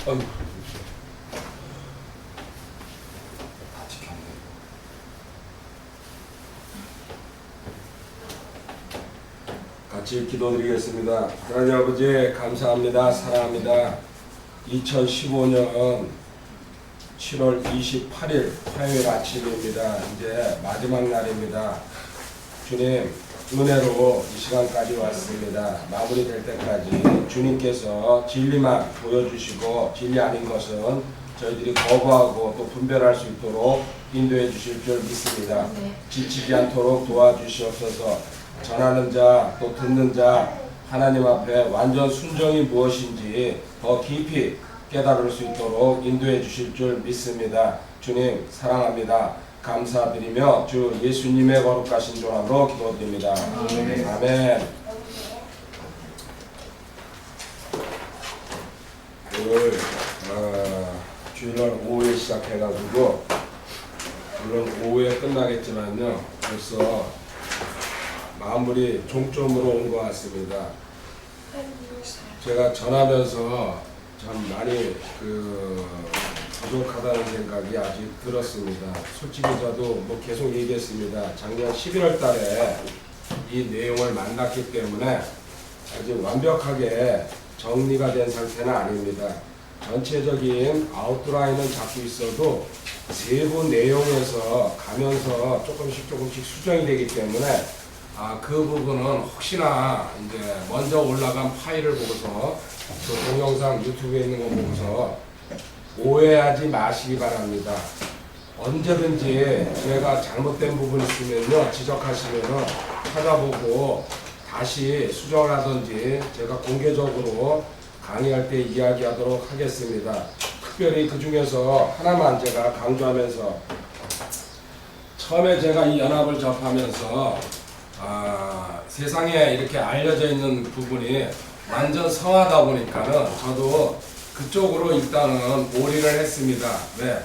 아이고. 다 지켰네. 같이 기도드리겠습니다. 하나님 아버지 감사합니다. 사랑합니다. 2015년 7월 28일 화요일 아침입니다. 이제 마지막 날입니다. 주님 은혜로 이 시간까지 왔습니다. 마무리될 때까지 주님께서 진리만 보여주시고 진리 아닌 것은 저희들이 거부하고 또 분별할 수 있도록 인도해 주실 줄 믿습니다. 지치지 않도록 도와주시옵소서. 전하는 자 또 듣는 자 하나님 앞에 완전 순종이 무엇인지 더 깊이 깨달을 수 있도록 인도해 주실 줄 믿습니다. 주님 사랑합니다. 감사드리며 주 예수님의 거룩하신 조함으로 기도드립니다. 아멘. 아멘. 오늘 주일날 오후에 시작해가지고 물론 오후에 끝나겠지만요 벌써 마무리 종점으로 온 것 같습니다. 제가 전하면서 참 많이 부족하다는 생각이 아직 들었습니다. 솔직히 저도 뭐 계속 얘기했습니다. 작년 11월 달에 이 내용을 만났기 때문에 아직 완벽하게 정리가 된 상태는 아닙니다. 전체적인 아웃라인은 잡고 있어도 세부 내용에서 가면서 조금씩 수정이 되기 때문에 그 부분은 혹시나 이제 먼저 올라간 파일을 보고서 그 동영상 유튜브에 있는 거 보고서 오해하지 마시기 바랍니다. 언제든지 제가 잘못된 부분 있으면요 지적하시면은 찾아보고 다시 수정을 하든지 제가 공개적으로 강의할 때 이야기하도록 하겠습니다. 특별히 그 중에서 하나만 제가 강조하면서 처음에 제가 이 연합을 접하면서 세상에 이렇게 알려져 있는 부분이 완전 성하다 보니까는 저도 그쪽으로 일단은 몰이를 했습니다. 왜?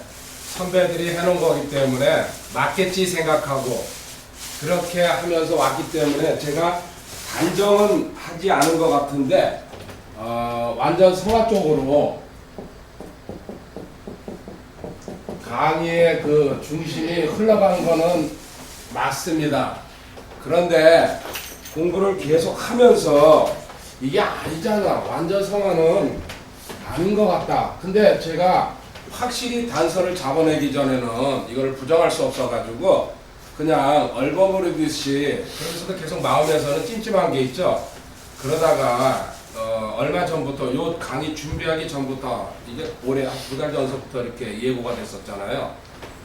선배들이 해놓은 거기 때문에 맞겠지 생각하고 그렇게 하면서 왔기 때문에 제가 단정은 하지 않은 것 같은데 완전 성화 쪽으로 강의의 그 중심이 흘러가는 거는 맞습니다. 그런데 공부를 계속 하면서 이게 아니잖아. 완전 성화는 아닌 것 같다. 근데 제가 확실히 단서를 잡아내기 전에는 이걸 부정할 수 없어가지고 그냥 얼버무리듯이 그래서도 계속 마음에서는 찜찜한 게 있죠. 그러다가 얼마 전부터 요 강의 준비하기 전부터 이게 올해 한 2달 전서부터 이렇게 예고가 됐었잖아요.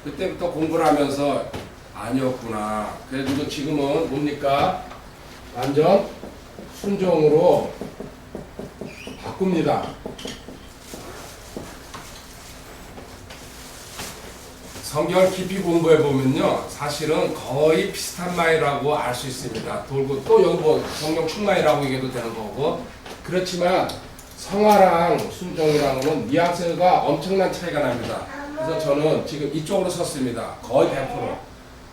그때부터 공부를 하면서 아니었구나. 그래도 지금은 뭡니까? 완전 순종으로 바꿉니다. 성경 깊이 공부해 보면요, 사실은 거의 비슷한 말이라고 알 수 있습니다. 돌고 또 여기 뭐 성경 충만이라고 얘기해도 되는 거고, 그렇지만 성화랑 순종이랑은 뉘앙스가 엄청난 차이가 납니다. 그래서 저는 지금 이쪽으로 섰습니다. 거의 100%.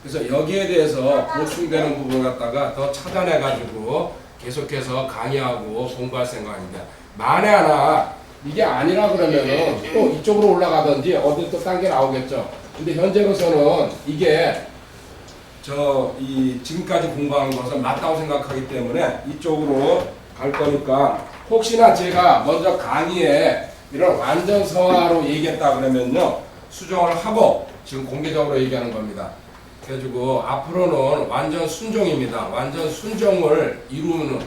그래서 여기에 대해서 보충되는 부분을 갖다가 더 찾아내가지고 계속해서 강의하고 공부할 생각입니다. 만에 하나 이게 아니라 그러면은 또 이쪽으로 올라가든지 어디 또 딴 게 나오겠죠. 근데 현재로서는 이게 지금까지 공부한 것은 맞다고 생각하기 때문에 이쪽으로 갈 거니까 혹시나 제가 먼저 강의에 이런 완전 성화로 얘기했다 그러면요 수정을 하고 지금 공개적으로 얘기하는 겁니다. 그래가지고 앞으로는 완전 순종입니다. 완전 순종을 이루는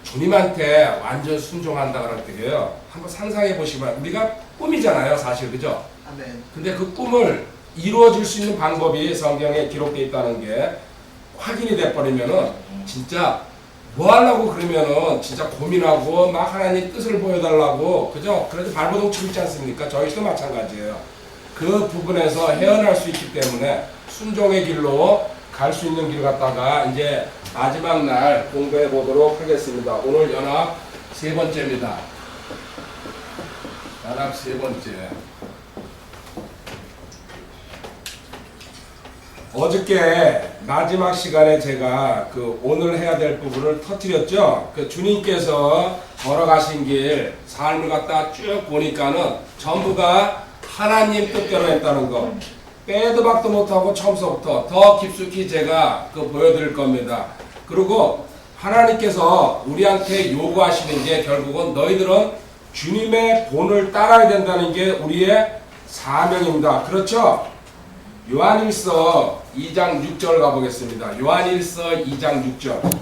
주님한테 완전 순종한다 그럴 때요. 한번 상상해 보시면 우리가 꿈이잖아요, 사실 그죠? 아멘. 근데 그 꿈을 이루어질 수 있는 방법이 성경에 기록되어 있다는 게 확인이 돼버리면은 진짜 뭐 하려고 그러면은 진짜 고민하고 막 하나님 뜻을 보여달라고 그죠? 그래도 발버둥 치고 있지 않습니까? 저희도 마찬가지예요. 그 부분에서 헤어날 수 있기 때문에 순종의 길로 갈 수 있는 길 갖다가 이제 마지막 날 공부해 보도록 하겠습니다. 오늘 연합 세 번째입니다. 연합 세 번째. 어저께 마지막 시간에 제가 그 오늘 해야 될 부분을 터뜨렸죠. 그 주님께서 걸어가신 길, 삶을 갖다 쭉 보니까는 전부가 하나님 뜻대로 했다는 거. 빼도 박도 못하고 처음서부터 더 깊숙이 제가 보여드릴 겁니다. 그리고 하나님께서 우리한테 요구하시는 게 결국은 너희들은 주님의 본을 따라야 된다는 게 우리의 사명입니다. 그렇죠? 요한일서 2장 6절 가보겠습니다. 요한일서 2장 6절.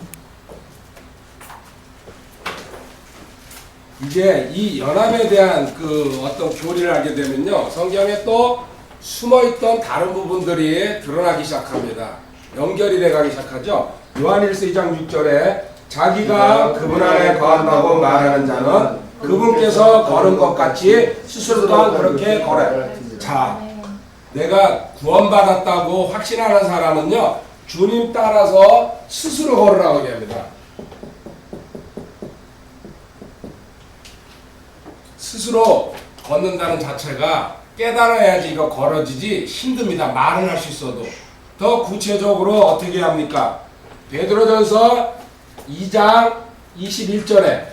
이제 이 연합에 대한 어떤 교리를 하게 되면요, 성경에 또 숨어있던 다른 부분들이 드러나기 시작합니다. 연결이 돼가기 시작하죠. 요한일서 2장 6절에 자기가 그분 안에 거한다고 말하는 자는 그분께서 걸은 것 같이 스스로 또한 그렇게 걸어요. 자, 내가 구원받았다고 확신하는 사람은요, 주님 따라서 스스로 걸으라고 얘기합니다. 스스로 걷는다는 자체가 깨달아야지 이거 걸어지지 힘듭니다. 말은 할 수 있어도. 더 구체적으로 어떻게 합니까? 베드로전서 2장 21절에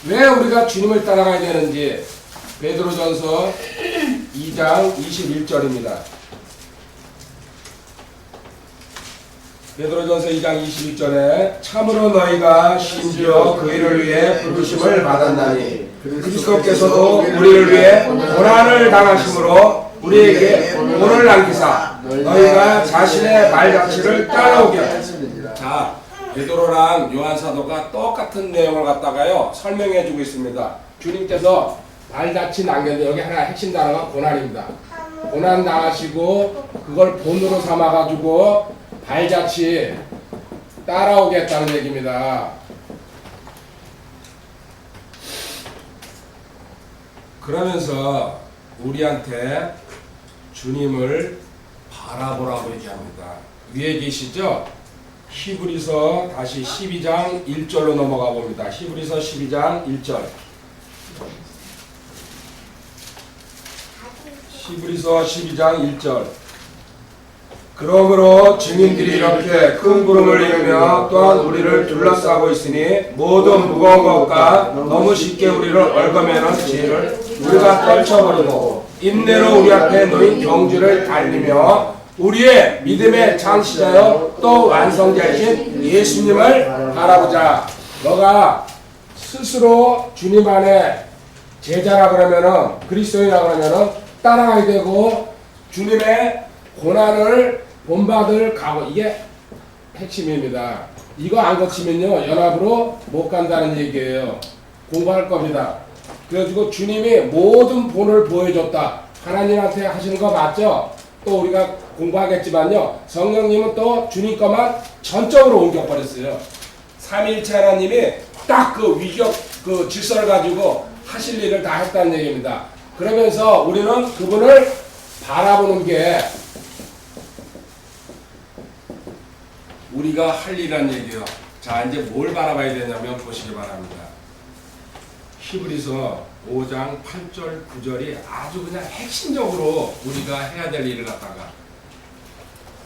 왜 우리가 주님을 따라가야 되는지, 베드로전서 2장 21절입니다. 베드로전서 2장 21절에 참으로 너희가 심지어 그 일을 위해 부르심을 받았나니 그리스도께서도 우리를 위해 고난을 당하심으로 우리에게 본을 남기사 너희가 자신의 말자치를 따라오게 하였습니다. 자, 베드로랑 요한 사도가 똑같은 내용을 갖다가요 설명해 주고 있습니다. 주님께서 발자취 남겼는데 여기 하나 핵심 단어가 고난입니다. 고난 당하시고 그걸 본으로 삼아 가지고 발자취 따라오겠다는 얘기입니다. 그러면서 우리한테 주님을 바라보라고 얘기합니다. 위에 계시죠? 히브리서 다시 12장 1절로 넘어가 봅니다. 히브리서 12장 1절. 히브리서 12장 1절. 그러므로 증인들이 이렇게 큰 구름을 이루며 또한 우리를 둘러싸고 있으니 모든 무거운 것과 너무 쉽게 우리를 얽어매는 죄를 우리가 떨쳐버리고 인내로 우리 앞에 놓인 경주를 달리며 우리의 믿음의 창시자여 또 완성자이신 예수님을 바라보자. 너가 스스로 주님 안에 제자라 그러면은, 그리스도인이라 그러면은 따라가야 되고 주님의 고난을 본받을 각오, 이게 핵심입니다. 이거 안 거치면요 연합으로 못 간다는 얘기예요. 공부할 겁니다. 그래가지고 주님이 모든 본을 보여줬다. 하나님한테 하시는 거 맞죠? 또 우리가 공부하겠지만요, 성령님은 또 주님 것만 전적으로 옮겨버렸어요. 삼위일체 하나님이 딱 그 위격 그 질서를 가지고 하실 일을 다 했다는 얘기입니다. 그러면서 우리는 그분을 바라보는 게 우리가 할 일이란 얘기예요. 자, 이제 뭘 바라봐야 되냐면 보시기 바랍니다. 히브리서 5장 8절 9절이 아주 그냥 핵심적으로 우리가 해야 될 일을 갖다가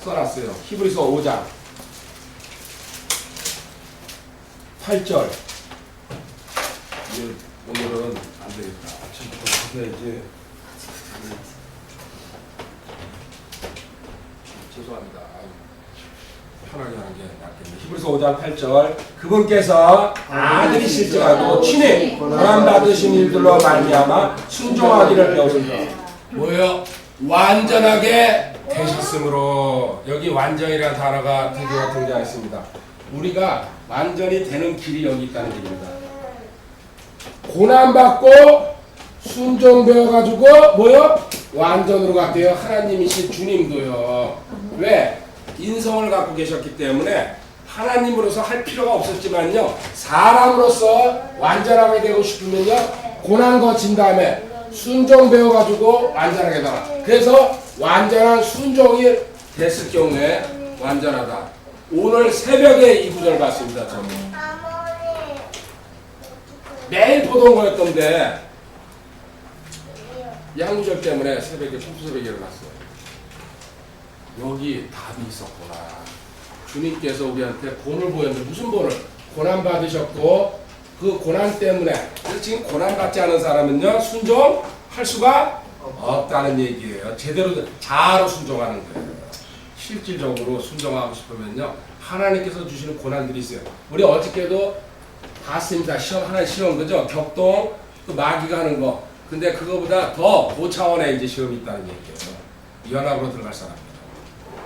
써놨어요. 히브리서 5장 8절. 오늘은 안 되겠다. 아침부터 가야지. 죄송합니다. 편하게 하는 게 낫겠네. 히브리서 5장 8절. 그분께서 아들이실지라도 친히 고난받으신 일들로 말미암아 순종하기를 배우신다. 뭐예요? 완전하게 되셨으므로. 여기 완전이라는 단어가 드디어 등장했습니다. 우리가 완전히 되는 길이 여기 있다는 얘기입니다. 고난받고 순종 배워가지고 뭐요? 완전으로 갔대요. 하나님이신 주님도요. 왜? 인성을 갖고 계셨기 때문에 하나님으로서 할 필요가 없었지만요, 사람으로서 완전하게 되고 싶으면요 고난 거친 다음에 순종 배워가지고 완전하게 되라. 그래서 완전한 순종이 됐을 경우에 완전하다. 오늘 새벽에 이 구절 봤습니다. 저는 매일 보던 거였던데 양구절 때문에 새벽에 풍수새벽에 일어났어요. 여기 답이 있었구나. 주님께서 우리한테 본을 보였는데, 무슨 본을? 고난 받으셨고 그 고난 때문에. 그래서 지금 고난 받지 않은 사람은요 순종할 수가 없다는 얘기예요. 제대로 자아로 순종하는 거예요. 실질적으로 순종하고 싶으면요 하나님께서 주시는 고난들이 있어요. 우리 어저께도 봤습니다. 시험 하나 시험 그죠? 격동 또 마귀가 하는 거. 근데 그거보다 더 고차원의 이제 시험이 있다는 얘기예요. 연합으로 들어갈 사람입니다.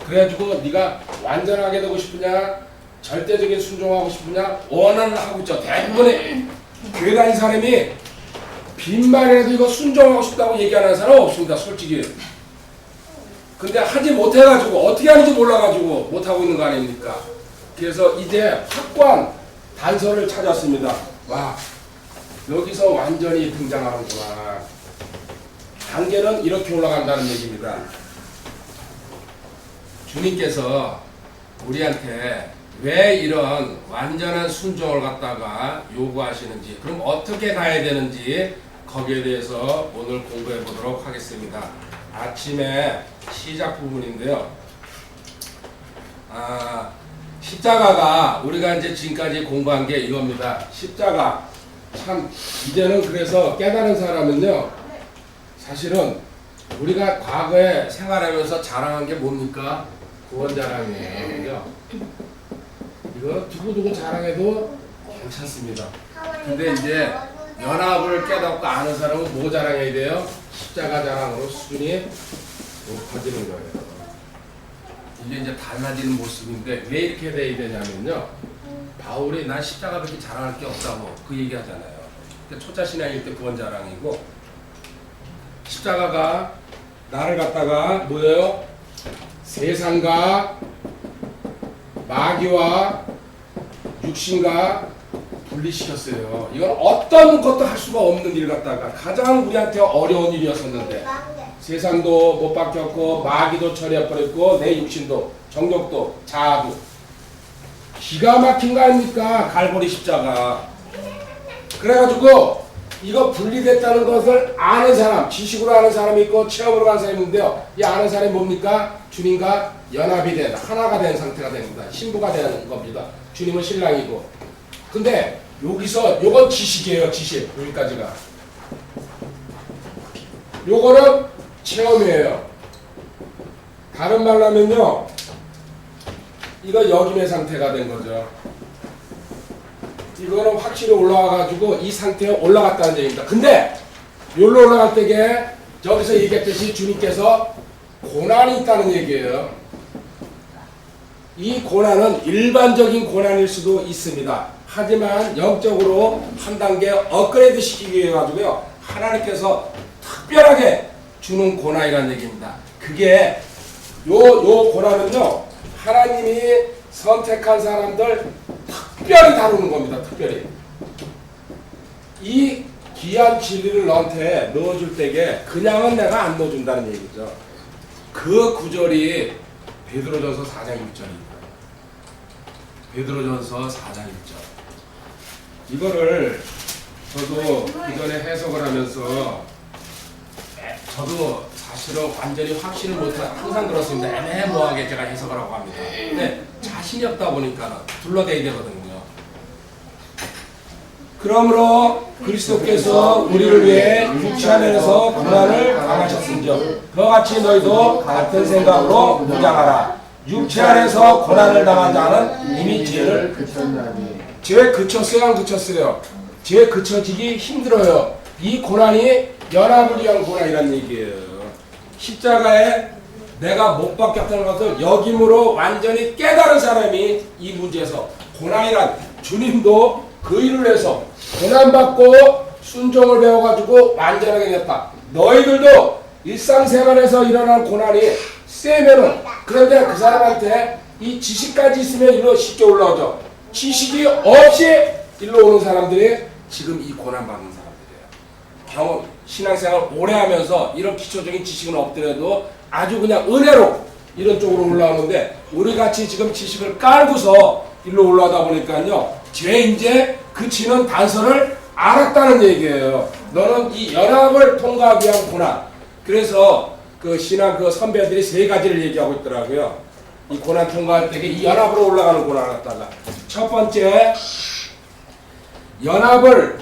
그래가지고 네가 완전하게 되고 싶으냐, 절대적인 순종하고 싶으냐, 원하는 하고 있죠. 대부분의 교회 다니는 사람이 빈말이라도 이거 순종하고 싶다고 얘기하는 사람 없습니다. 솔직히. 근데 하지 못해가지고 어떻게 하는지 몰라가지고 못하고 있는 거 아닙니까? 그래서 이제 확고한 단서를 찾았습니다. 와, 여기서 완전히 등장하는구나. 단계는 이렇게 올라간다는 얘기입니다. 주님께서 우리한테 왜 이런 완전한 순종을 갖다가 요구하시는지, 그럼 어떻게 가야 되는지 거기에 대해서 오늘 공부해 보도록 하겠습니다. 아침에 시작 부분인데요. 십자가가 우리가 이제 지금까지 공부한 게 이겁니다. 십자가 참 이제는 그래서 깨달은 사람은요 사실은 우리가 과거에 생활하면서 자랑한 게 뭡니까? 구원 자랑이에요. 이거 두고두고 자랑해도 괜찮습니다. 근데 이제 연합을 깨닫고 아는 사람은 뭐 자랑해야 돼요? 십자가 자랑으로 수준이 높아지는 거예요. 이게 이제 달라지는 모습인데 왜 이렇게 돼야 되냐면요. 바울이 난 십자가밖에 자랑할 게 없다고 그 얘기 하잖아요. 초자신앙일 때 구원 자랑이고, 십자가가 나를 갖다가 뭐예요? 세상과 마귀와 육신과 분리시켰어요. 이건 어떤 것도 할 수가 없는 일 갖다가 가장 우리한테 어려운 일이었었는데, 세상도 못 바뀌었고 마귀도 처리해버렸고 내 육신도 정욕도 자아도 기가 막힌 거 아닙니까? 갈보리 십자가. 그래가지고 이거 분리됐다는 것을 아는 사람, 지식으로 아는 사람이 있고 체험으로 가는 사람이 있는데요. 이 아는 사람이 뭡니까? 주님과 연합이 된, 하나가 된 상태가 됩니다. 신부가 되는 겁니다. 주님은 신랑이고. 근데 여기서 요건 지식이에요. 지식. 여기까지가. 요거는 체험이에요. 다른 말로 하면요, 이거 역임의 상태가 된 거죠. 이거는 확실히 올라와가지고 이 상태에 올라갔다는 얘기입니다. 근데 여기로 올라갈 때게 여기서 얘기했듯이 주님께서 고난이 있다는 얘기예요. 이 고난은 일반적인 고난일 수도 있습니다. 하지만 영적으로 한 단계 업그레이드 시키기 위해 가지고요, 하나님께서 특별하게 주는 고난이라는 얘기입니다. 그게 요 고난은요 하나님이 선택한 사람들 특별히 다루는 겁니다. 특별히 이 귀한 진리를 너한테 넣어줄 때게 그냥은 내가 안 넣어준다는 얘기죠. 그 구절이 베드로전서 4장 1절입니다. 베드로전서 4장 1절. 이거를 저도 그전에 해석을 하면서 저도 사실은 완전히 확신을 못하고 항상 그렇습니다. 애매모호하게 제가 해석을 하고 합니다. 근데 자신이 없다 보니까 둘러대야 되거든요. 그러므로 그리스도께서 우리를 위해 육체 안에서 고난을 당하셨은즉 그와 같이 너희도 같은 생각으로 무장하라. 육체 안에서 고난을 당한 자는 이미 죄를 그쳤나니. 죄 그쳤어요? 안 그쳤어요? 죄 그쳐지기 힘들어요. 이 고난이 연합을 위한 고난이라는 얘기예요. 십자가에 내가 못 박혔다는 것을 역임으로 완전히 깨달은 사람이 이 문제에서 고난이란, 주님도 그 일을 해서 고난받고 순종을 배워가지고 완전하게 됐다. 너희들도 일상생활에서 일어나는 고난이 세면은, 그런데 그 사람한테 이 지식까지 있으면 일로 쉽게 올라오죠. 지식이 없이 일로 오는 사람들이 지금 이 고난받는 사람들이에요. 경험, 신앙생활 오래 하면서 이런 기초적인 지식은 없더라도 아주 그냥 은혜로 이런 쪽으로 올라오는데, 우리같이 지금 지식을 깔고서 일로 올라오다 보니까요, 죄 이제 그치는 단서를 알았다는 얘기예요. 너는 이 연합을 통과하기 위한 고난. 그래서 그 신앙 그 선배들이 세 가지를 얘기하고 있더라고요. 이 고난 통과할 때 이 연합으로 올라가는 고난 갖다가 첫 번째, 연합을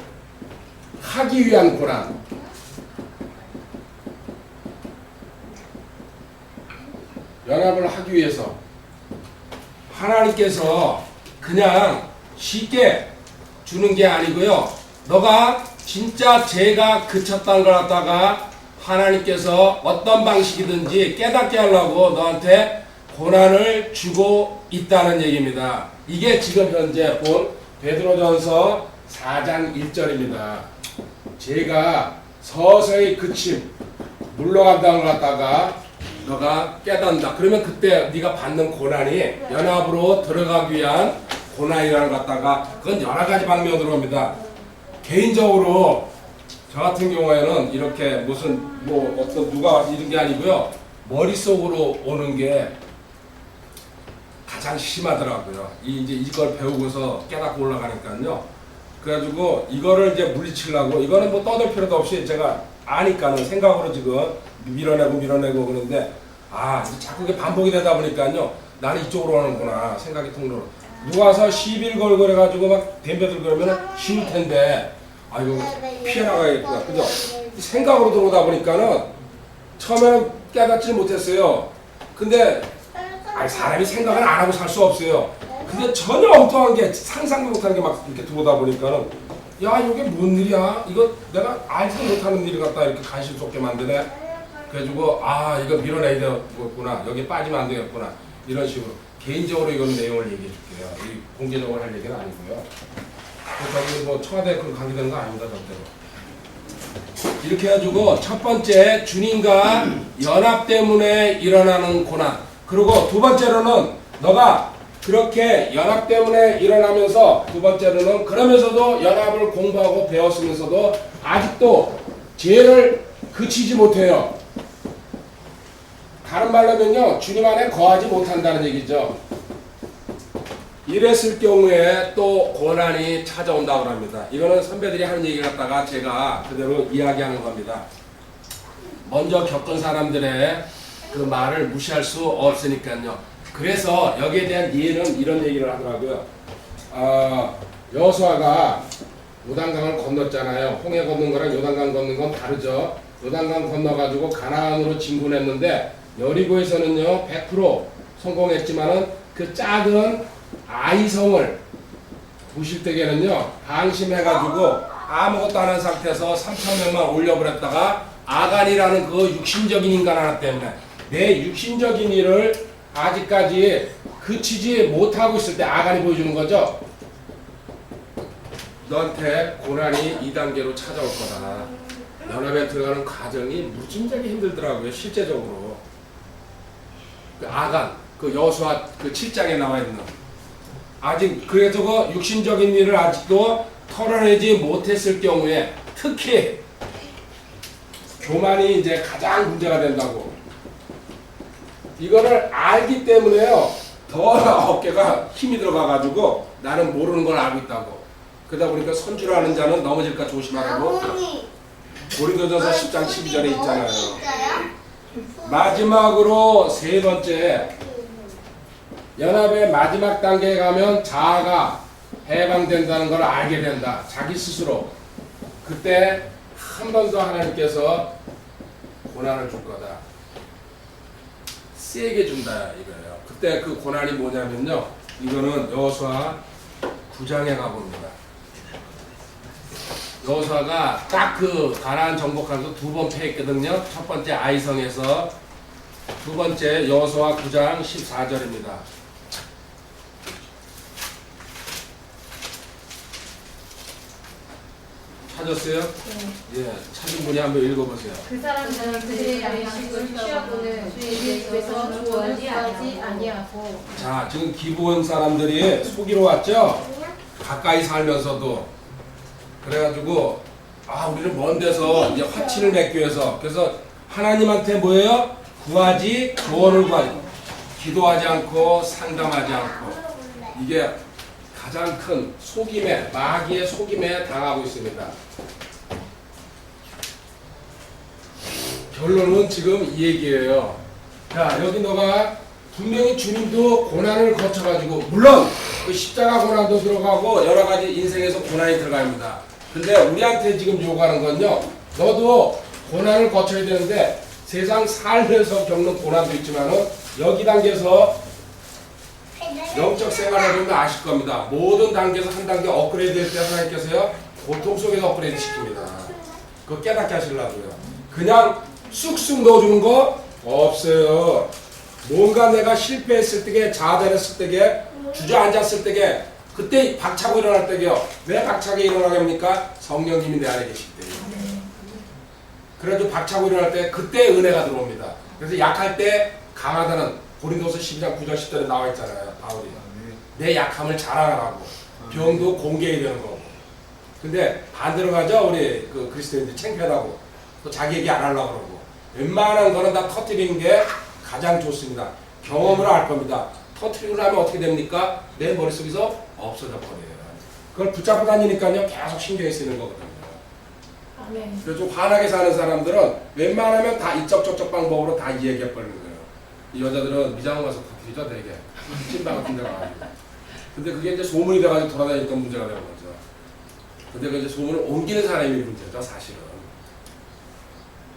하기 위한 고난. 연합을 하기 위해서 하나님께서 그냥 쉽게 주는 게 아니고요. 너가 진짜 죄가 그쳤다는 걸 갖다가 하나님께서 어떤 방식이든지 깨닫게 하려고 너한테 고난을 주고 있다는 얘기입니다. 이게 지금 현재 본 베드로전서 4장 1절입니다. 죄가 서서히 그침 물러간다는 걸 갖다가 너가 깨닫는다. 그러면 그때 네가 받는 고난이 연합으로 들어가기 위한 고난이라는 것 갖다가 그건 여러 가지 방면으로 옵니다. 개인적으로 저 같은 경우에는 이렇게 무슨 뭐 어떤 누가 이런 게 아니고요. 머릿속으로 오는 게 가장 심하더라고요. 이제 이걸 배우고서 깨닫고 올라가니까요. 그래가지고 이거를 이제 물리치려고 이거는 뭐 떠들 필요도 없이 제가 아니까는 생각으로 지금 밀어내고 그러는데 자꾸 이게 반복이 되다 보니까요. 나는 이쪽으로 하는구나 생각이 통로로. 누가 와서 시비를 걸고 그래가지고 막 덤벼들고 그러면 쉬울 텐데 이거 피해나가야겠구나. 그죠? 생각으로 들어오다 보니까는 처음에는 깨닫지 못했어요. 근데 사람이 생각을 안 하고 살 수 없어요. 근데 전혀 엉뚱한 게 상상도 못하는 게 막 이렇게 들어오다 보니까는 야 이게 뭔 일이야? 이거 내가 알지도 못하는 일을 갖다 이렇게 관심 쏟게 만드네. 그래가지고 이거 밀어내야 되겠구나. 여기 빠지면 안 되겠구나. 이런 식으로 개인적으로 이건 내용을 얘기해 줄게요. 이 공개적으로 할 얘기는 아니고요. 저기 뭐 청와대 그런 관계되는 거 아닙니다. 절대로. 이렇게 해가지고 첫 번째 주님과 연합 때문에 일어나는 고난. 그리고 두 번째로는 너가 그렇게 연합 때문에 일어나면서 두 번째로는 그러면서도 연합을 공부하고 배웠으면서도 아직도 죄를 그치지 못해요. 다른 말로 하면요. 주님 안에 거하지 못한다는 얘기죠. 이랬을 경우에 또 고난이 찾아온다고 합니다. 이거는 선배들이 하는 얘기 갖다가 제가 그대로 이야기하는 겁니다. 먼저 겪은 사람들의 그 말을 무시할 수 없으니까요. 그래서 여기에 대한 이해는 이런 얘기를 하더라고요. 여호수아가 요단강을 건넜잖아요. 홍해 건넌 거랑 요단강 건넌 건 다르죠. 요단강 건너가지고 가나안으로 진군했는데 여리고에서는요 100% 성공했지만은 그 작은 아이성을 부실 때에는요 방심해가지고 아무것도 안 한 상태에서 3,000명만 올려버렸다가 아간이라는 그 육신적인 인간 하나 때문에 내 육신적인 일을 아직까지 그치지 못하고 있을 때 아간이 보여주는 거죠. 너한테 고난이 2단계로 찾아올 거다. 연합에 들어가는 과정이 무진하게 힘들더라고요. 실제적으로. 그 아간, 그 여호수아 그 7장에 나와 있는 아직 그래도 그 육신적인 일을 아직도 털어내지 못했을 경우에 특히 교만이 이제 가장 문제가 된다고. 이거를 알기 때문에요. 더 어깨가 힘이 들어가가지고 나는 모르는 걸 알고 있다고. 그러다 보니까 선주를 하는 자는 넘어질까 조심하라고. 고린도전서 10장 12절에 있잖아요. 마지막으로 세 번째 연합의 마지막 단계에 가면 자아가 해방된다는 걸 알게 된다. 자기 스스로. 그때 한 번 더 하나님께서 고난을 줄 거다. 세게 준다 이거예요. 그때 그 고난이 뭐냐면요. 이거는 여호수아 9장에 가봅니다. 여호수아가 딱 그 가나안 정복하면서 두 번 패했거든요. 첫 번째 아이성에서 두 번째 여호수아 9장 14절입니다. 찾았어요? 네. 예, 찾은 분이 한번 읽어보세요. 그 사람들은 그들의 양식을 취하고는 주의 집에서 구원하지 아니하고. 자, 지금 기부원 사람들이 속이러 왔죠? 가까이 살면서도. 그래가지고 우리는 먼 데서 이제 화친을 맺기 위해서 그래서 하나님한테 뭐예요? 구하지 조언을 구하지 기도하지 않고 상담하지 않고 이게 가장 큰 속임에 마귀의 속임에 당하고 있습니다. 결론은 지금 이 얘기예요. 자 여기 너가 분명히 주님도 고난을 거쳐가지고 물론 그 십자가 고난도 들어가고 여러 가지 인생에서 고난이 들어갑니다. 근데 우리한테 지금 요구하는 건요. 너도 고난을 거쳐야 되는데 세상 살면서 겪는 고난도 있지만은 여기 단계에서 영적 생활을 해보면 아실 겁니다. 모든 단계에서 한 단계 업그레이드 될 때 하나님께서요. 고통 속에서 업그레이드 시킵니다. 그거 깨닫게 하시려고요. 그냥 쑥쑥 넣어주는 거 없어요. 뭔가 내가 실패했을 때게 좌절했을 때게 주저앉았을 때게 그때 박차고 일어날 때게요. 왜 박차게 일어나게 합니까? 성령님이 내 안에 계시기 때문에. 그래도 박차고 일어날 때 그때 은혜가 들어옵니다. 그래서 약할 때 강하다는 고린도서 12장 9절 10절에 나와 있잖아요. 바울이. 내 약함을 자랑하라고. 병도 공개해야 되는 거고. 근데 반대로 가죠. 우리 그 그리스도인들이 창피하다고. 또 자기 얘기 안 하려고 그러고. 웬만한 거는 다 터뜨리는 게 가장 좋습니다. 경험으로 알 겁니다. 터뜨리고 나면 어떻게 됩니까? 내 머릿속에서 없어져 버려요. 그걸 붙잡고 다니니까요. 계속 신경이 쓰이는 거거든요. 그래서 좀 환하게 사는 사람들은 웬만하면 다 이쪽 저쪽 방법으로 다 이야기해 버리는 거예요. 이 여자들은 미장원 가서 터뜨리죠, 되게. 찐방 같은 데 가가지고. 근데 그게 이제 소문이 돼가지고 돌아다니니까 문제가 되는 거죠. 근데 그 이제 소문을 옮기는 사람이 문제죠, 사실은.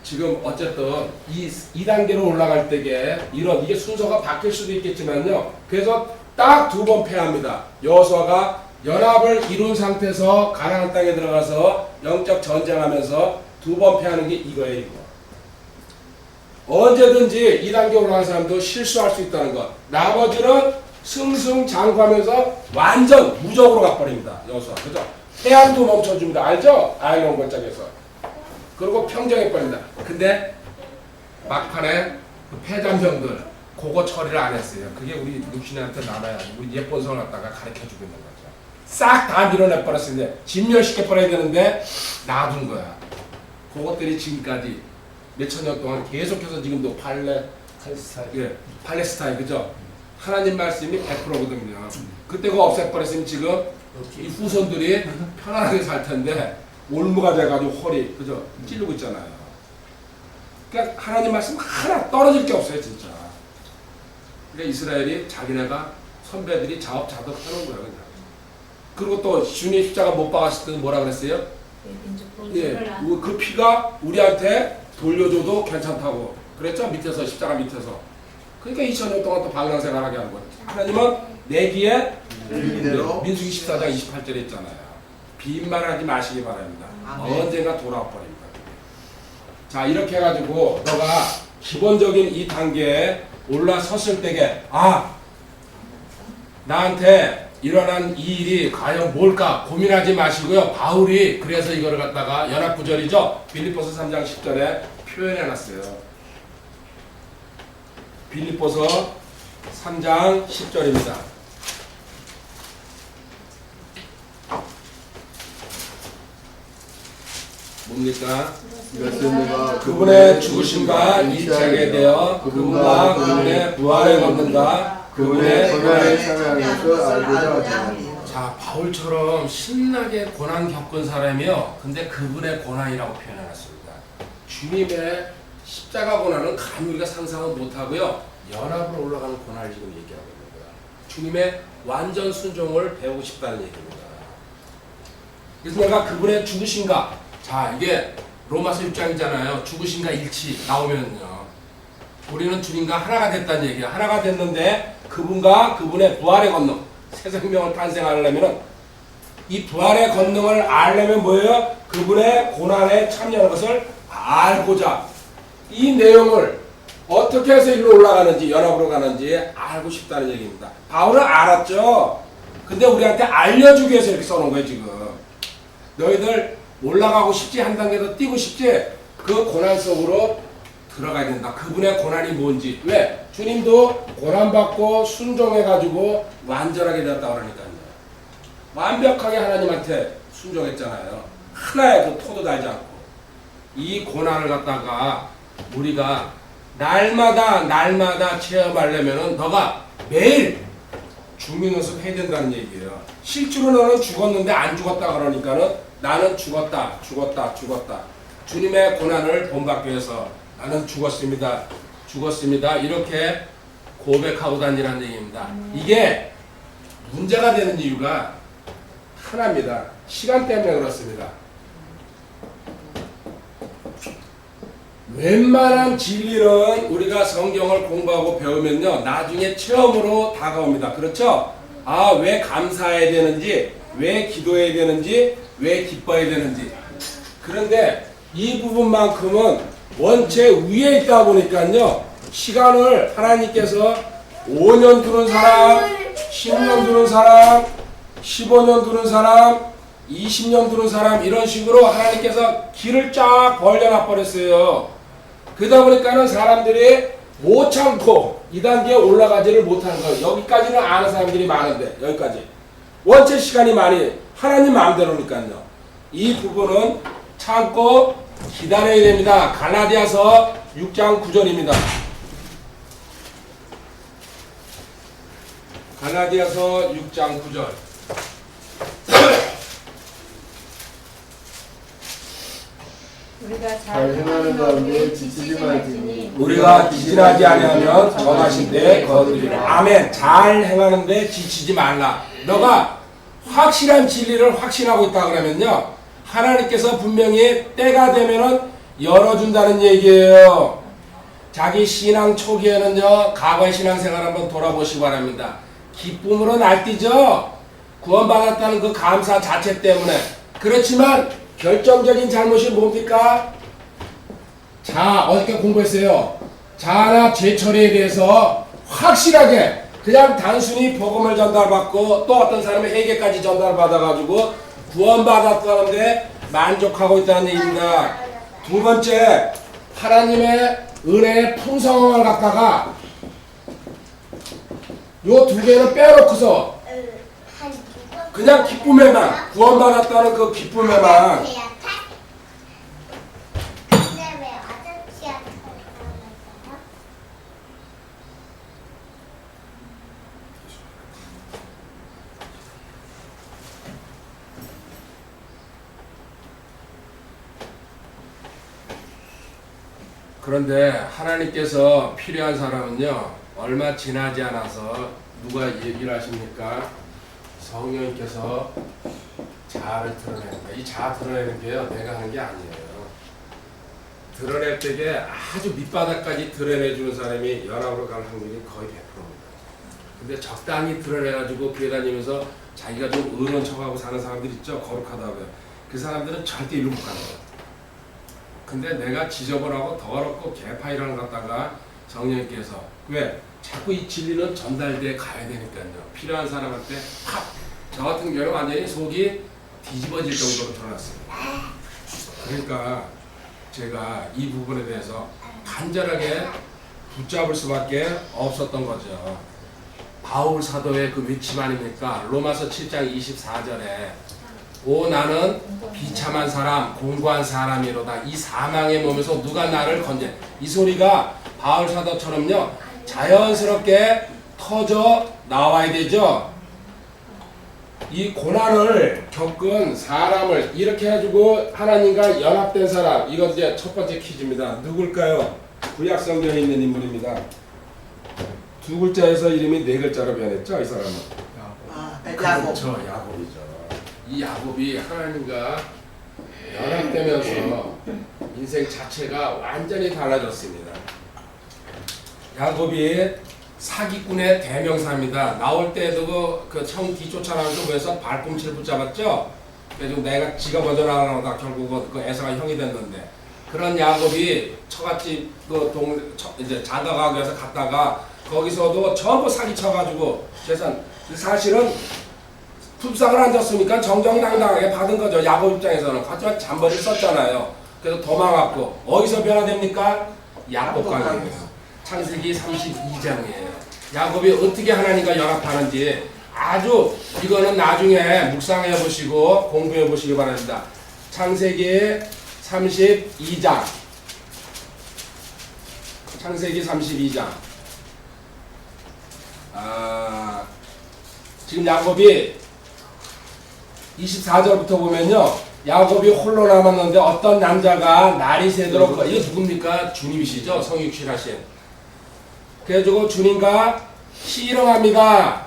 지금 어쨌든 이 단계로 올라갈 때게 이게 순서가 바뀔 수도 있겠지만요. 그래서 딱 2번 패합니다. 여호수아가 연합을 이룬 상태에서 가나안 땅에 들어가서 영적 전쟁하면서 2번 패하는 게 이거예요. 이거. 언제든지 이 단계 올라간 사람도 실수할 수 있다는 것. 나머지는 승승장구하면서 완전 무적으로 가버립니다. 여호수아. 그죠? 태양도 멈춰줍니다. 알죠? 아이론 걸작에서. 그리고 평정해버립니다. 근데 막판에 그 폐잔병들 그거 처리를 안 했어요. 그게 우리 육신한테 남아야 우리 예쁜 성을 갖다가 가르쳐주고 있는 거죠. 싹 다 밀어내버렸는데 진멸시켜버려야 되는데 놔둔 거야. 그것들이 지금까지 몇천 년 동안 계속해서 지금도 팔레스타인 그죠? 하나님 말씀이 100%거든요. 그때 그거 없애버렸으면 지금 이 후손들이 편안하게 살 텐데 올무가 돼가지고 허리 그죠? 찌르고 있잖아요. 그러니까 하나님 말씀 하나 떨어질 게 없어요 진짜. 그러니까 이스라엘이 자기네가 선배들이 자업자득 하는 거예요 그냥. 그리고 또 주님 십자가 못 박았을 때는 뭐라 그랬어요? 예, 그 피가 우리한테 돌려줘도 괜찮다고 그랬죠? 밑에서 십자가 밑에서. 그러니까 2000년 동안 또 방랑생활하게 한 거예요. 하나님은 내기에 민수기 14장 28절에 있잖아요. 빈말 하지 마시기 바랍니다. 언젠가 돌아와 버립니다. 자 이렇게 해가지고 너가 기본적인 이 단계에 올라섰을 때게 나한테 일어난 이 일이 과연 뭘까 고민하지 마시고요. 바울이 그래서 이거를 갖다가 연합구절이죠. 빌립보서 3장 10절에 표현해놨어요. 빌립보서 3장 10절입니다. 뭡니까? 그분의 죽으심과 일치하게 되어 그분과 그분의 부활의 권능과 그분의 고난에 참여하는 것을 알고자 하자. 자, 바울처럼 신나게 고난 겪은 사람이요. 근데 그분의 고난이라고 표현해놨습니다. 주님의 십자가 고난은 감히 우리가 상상은 못하고요. 연합으로 올라가는 고난을 지금 얘기하고 있는 거야. 주님의 완전 순종을 배우고 싶다는 얘기입니다. 그래서 내가 그분의 죽으심과 자 이게 로마서 6장이잖아요. 죽으심과 일치 나오면요. 우리는 주님과 하나가 됐다는 얘기야. 하나가 됐는데 그분과 그분의 부활의 권능 새 생명을 탄생하려면 이 부활의 권능을 알려면 뭐예요? 그분의 고난에 참여하는 것을 알고자 이 내용을 어떻게 해서 일로 올라가는지 연합으로 가는지 알고 싶다는 얘기입니다. 바울은 알았죠. 근데 우리한테 알려주기 위해서 이렇게 써놓은 거예요 지금. 너희들 올라가고 싶지 한 단계 더 뛰고 싶지 그 고난 속으로 들어가야 된다. 그분의 고난이 뭔지. 왜? 주님도 고난받고 순종해가지고 완전하게 되었다고 그러니까요. 완벽하게 하나님한테 순종했잖아요. 하나의 그 토도 달지 않고. 이 고난을 갖다가 우리가 날마다 체험하려면은 너가 매일 중민연습 해야 된다는 얘기예요. 실제로 너는 죽었는데 안 죽었다 그러니까는 나는 죽었다. 주님의 고난을 본받기 위해서 나는 죽었습니다. 이렇게 고백하고 다니라는 얘기입니다. 이게 문제가 되는 이유가 하나입니다. 시간 때문에 그렇습니다. 웬만한 진리는 우리가 성경을 공부하고 배우면요, 나중에 체험으로 다가옵니다. 그렇죠? 아, 왜 감사해야 되는지, 왜 기도해야 되는지, 왜 기뻐해야 되는지. 그런데 이 부분만큼은 원체 위에 있다 보니까요, 시간을 하나님께서 5년 두는 사람, 10년 두는 사람, 15년 두는 사람, 20년 두는 사람, 이런 식으로 하나님께서 길을 쫙 벌려놔 버렸어요. 그러다 보니까는 사람들이 못 참고 이 단계에 올라가지를 못하는 거예요. 여기까지는 아는 사람들이 많은데, 여기까지. 원체 시간이 많이 하나님 마음대로니까요. 이 부분은 참고 기다려야 됩니다. 갈라디아서 6장 9절입니다. 갈라디아서 6장 9절. 우리가 잘 행하는 가운데 지치지 말지니 우리가 기진하지 아니하면 정하신 데 거두리라. 아멘. 잘 행하는데 지치지 말라. 너가 확실한 진리를 확신하고 있다 그러면요, 하나님께서 분명히 때가 되면은 열어준다는 얘기예요. 자기 신앙 초기에는요, 과거의 신앙생활 한번 돌아보시기 바랍니다. 기쁨으로 날뛰죠. 구원받았다는 그 감사 자체 때문에. 그렇지만 결정적인 잘못이 뭡니까? 자, 어저께 공부했어요. 자아나 죄 처리에 대해서 확실하게 그냥 단순히 복음을 전달받고 또 어떤 사람의 회개까지 전달받아가지고 구원받았다는데 만족하고 있다는 얘기입니다. 두 번째, 하나님의 은혜의 풍성함을 갖다가 요 두 개는 빼놓고서 그냥 기쁨에만, 구원받았다는 그 기쁨에만, 그런데 하나님께서 필요한 사람은요, 얼마 지나지 않아서 누가 얘기를 하십니까? 성령님께서 자아를 드러냅니다. 이 자아 드러내는 게요, 내가 하는 게 아니에요. 드러낼 때에 아주 밑바닥까지 드러내주는 사람이 연합으로 갈 확률이 거의 100%입니다. 근데 적당히 드러내가지고 교회 다니면서 자기가 좀 의로운 척하고 사는 사람들 있죠? 거룩하다고요. 그 사람들은 절대 일로 못 가는 거예요. 근데 내가 지저분하고 더럽고 개파이라는 것 갖다가 성령님께서, 왜? 자꾸 이 진리는 전달돼 가야 되니까요. 필요한 사람한테 팍! 저 같은 경우는 완전히 속이 뒤집어질 정도로 드러났습니다. 그러니까 제가 이 부분에 대해서 간절하게 붙잡을 수밖에 없었던 거죠. 바울 사도의 그 외침 아닙니까? 로마서 7장 24절에 오 나는 비참한 사람, 공고한 사람이로다. 이 사망의 몸에서 누가 나를 건져. 이 소리가 바울 사도처럼요, 자연스럽게 터져 나와야 되죠. 이 고난을 겪은 사람을 이렇게 해주고 하나님과 연합된 사람, 이건 이제 첫 번째 퀴즈입니다. 누굴까요? 구약 성경에 있는 인물입니다. 두 글자에서 이름이 네 글자로 변했죠, 이 사람은. 그렇죠, 야곱이죠. 이 야곱이 하나님과 연합되면서 인생 자체가 완전히 달라졌습니다. 야곱이 사기꾼의 대명사입니다. 나올 때도 그 형 뒤쫓아나면서 그래서 발꿈치를 붙잡았죠. 그래서 내가 지가 먼저 나가다 결국 그 에서가 형이 됐는데, 그런 야곱이 처갓집 이제 자다가 위해서 갔다가 거기서도 전부 사기 쳐가지고 재산, 사실은 품삯을 안 줬으니까 정정당당하게 받은 거죠. 야곱 입장에서는. 하지만 잔머리를 썼잖아요. 그래서 도망갔고, 어디서 변화됩니까? 야곱 관계예요. 창세기 32장이에요. 야곱이 어떻게 하나님과 연합하는지 아주, 이거는 나중에 묵상해 보시고 공부해 보시기 바랍니다. 창세기 32장. 창세기 32장. 지금 야곱이 24절부터 보면요, 야곱이 홀로 남았는데 어떤 남자가 날이 새도록, 이거 누굽니까? 주님이시죠? 성육신하신. 그래가지고 주님과 씨름합니다.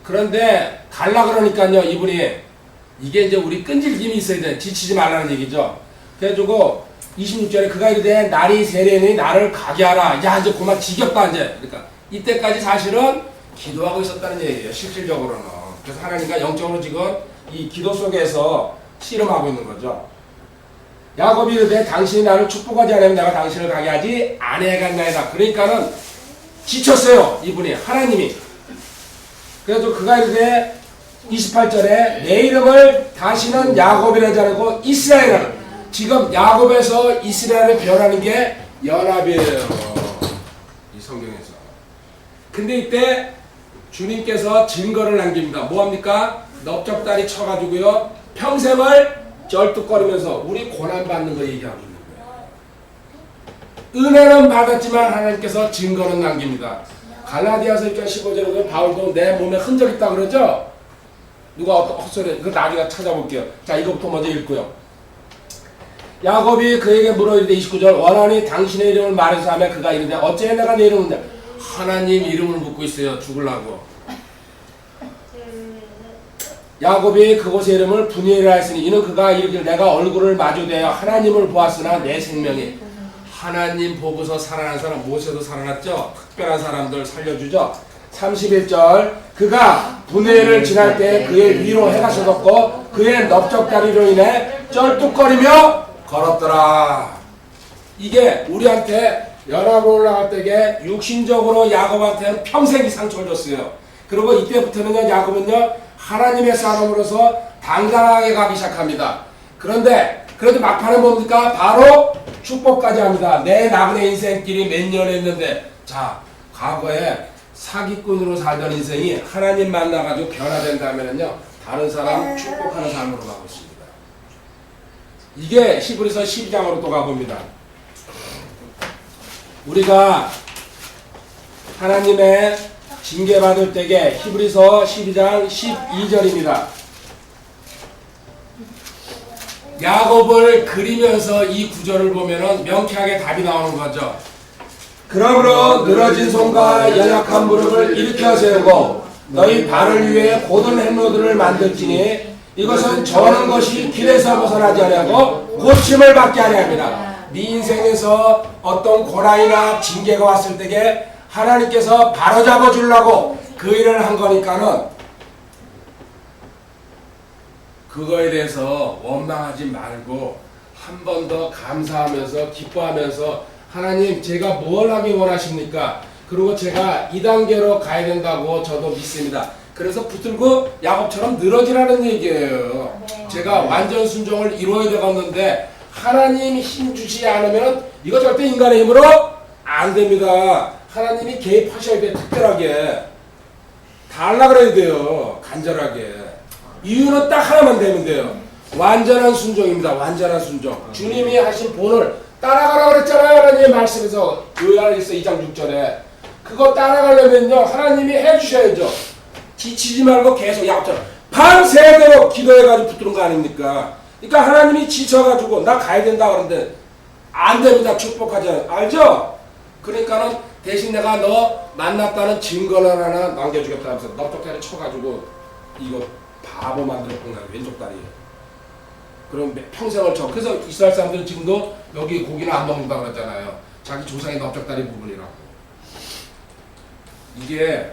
그런데 갈라 그러니까요, 이분이 이게 이제 우리 끈질김이 있어야 돼. 지치지 말라는 얘기죠. 그래가지고 26절에 그가 이르되 날이 세례니 나를 가게 하라. 야 이제 그만 지겹다 이제. 그러니까 이때까지 사실은 기도하고 있었다는 얘기예요. 실질적으로는. 그래서 하나님과 영적으로 지금 이 기도 속에서 씨름하고 있는 거죠. 야곱이 이르되 당신이 나를 축복하지 않으면 내가 당신을 가게 하지 아니하겠나이다. 그러니까는 지쳤어요. 이분이 하나님이. 그래서 그가 이르되 28절에 내 이름을 다시는 야곱이라지 않고 이스라엘이라. 지금 야곱에서 이스라엘을 변하는 게 연합이에요. 이 성경에서. 근데 이때 주님께서 증거를 남깁니다. 뭐합니까? 넓적다리 쳐가지고요. 평생을 쩔뚝거리면서 우리 고난받는 거 얘기하고 있는 거예요. 은혜는 받았지만 하나님께서 증거는 남깁니다. 갈라디아서 1장 15절에 바울도 내 몸에 흔적 있다 그러죠? 누가 어떤 헛소리, 그거 나중에 찾아볼게요. 자, 이것부터 먼저 읽고요. 야곱이 그에게 물어 이르되 29절 원하니 당신의 이름을 말해서 하면 그가 이르되 어째 내가 내 이름을 하나님 이름을 묻고 있어요. 죽으려고. 야곱이 그곳의 이름을 분이엘이라 했으니 이는 그가 이르기를 내가 얼굴을 마주대어 하나님을 보았으나 내 생명이 하나님 보고서 살아난 사람 모세도 살아났죠. 특별한 사람들 살려주죠. 31절 그가 분해를 지날 때 그의 위로 해가 쏟았고 그의 넓적다리로 인해 쩔뚝거리며 걸었더라. 이게 우리한테 연합을 올라갈 때에 육신적으로 야곱한테는 평생이 상처를 줬어요. 그리고 이때부터는요 야곱은요 하나님의 사람으로서 당당하게 가기 시작합니다. 그런데 그래도 막판에 뭡니까? 바로 축복까지 합니다. 내 나그네 인생길이 몇 년 했는데 자 과거에 사기꾼으로 살던 인생이 하나님 만나가지고 변화된다면요 다른 사람 축복하는 삶으로 가고 있습니다. 이게 히브리서 12장으로 또 가봅니다. 우리가 하나님의 징계받을 때에 히브리서 12장 12절입니다. 야곱을 그리면서 이 구절을 보면은 명쾌하게 답이 나오는 거죠. 그러므로 늘어진 손과 연약한 무릎을 일으켜 세우고 너희 발을 위해 고든 행로들을 만들지니 이것은 저는 것이 길에서 벗어나지 아니하고 고침을 받게 아니합니다. 네 인생에서 어떤 고난이나 징계가 왔을 때에 하나님께서 바로잡아 주려고 그 일을 한 거니까는 그거에 대해서 원망하지 말고 한 번 더 감사하면서 기뻐하면서 하나님 제가 뭘 하기 원하십니까? 그리고 제가 이 단계로 가야 된다고 저도 믿습니다. 그래서 붙들고 야곱처럼 늘어지라는 얘기예요. 제가 완전 순종을 이루어야 되겠는데 하나님이 힘 주지 않으면 이거 절대 인간의 힘으로 안 됩니다. 하나님이 개입하셔야 돼요. 특별하게 다 하려고 그래야 돼요. 간절하게. 이유는 딱 하나만 되면 돼요. 완전한 순종입니다. 완전한 순종. 주님이 하신 본을 따라가라고 그랬잖아요. 하나님의 말씀에서 요한일서 2장 6절에 그거 따라가려면요 하나님이 해주셔야죠. 지치지 말고 계속 야곱처럼 밤새도록 기도해가지고 붙드는 거 아닙니까? 그러니까 하나님이 지쳐가지고 나 가야 된다 그러는데 안 됩니다. 축복하지 않아요. 알죠? 그러니까는 대신 내가 너 만났다는 증거를 하나 남겨주겠다 하면서 넓적다리 쳐가지고 이거 바보 만들었구나. 왼쪽 다리에. 그럼 평생을 쳐. 그래서 이스라엘 사람들은 지금도 여기 고기는 안 먹는다고 그랬잖아요. 자기 조상의 넓적다리 부분이라고. 이게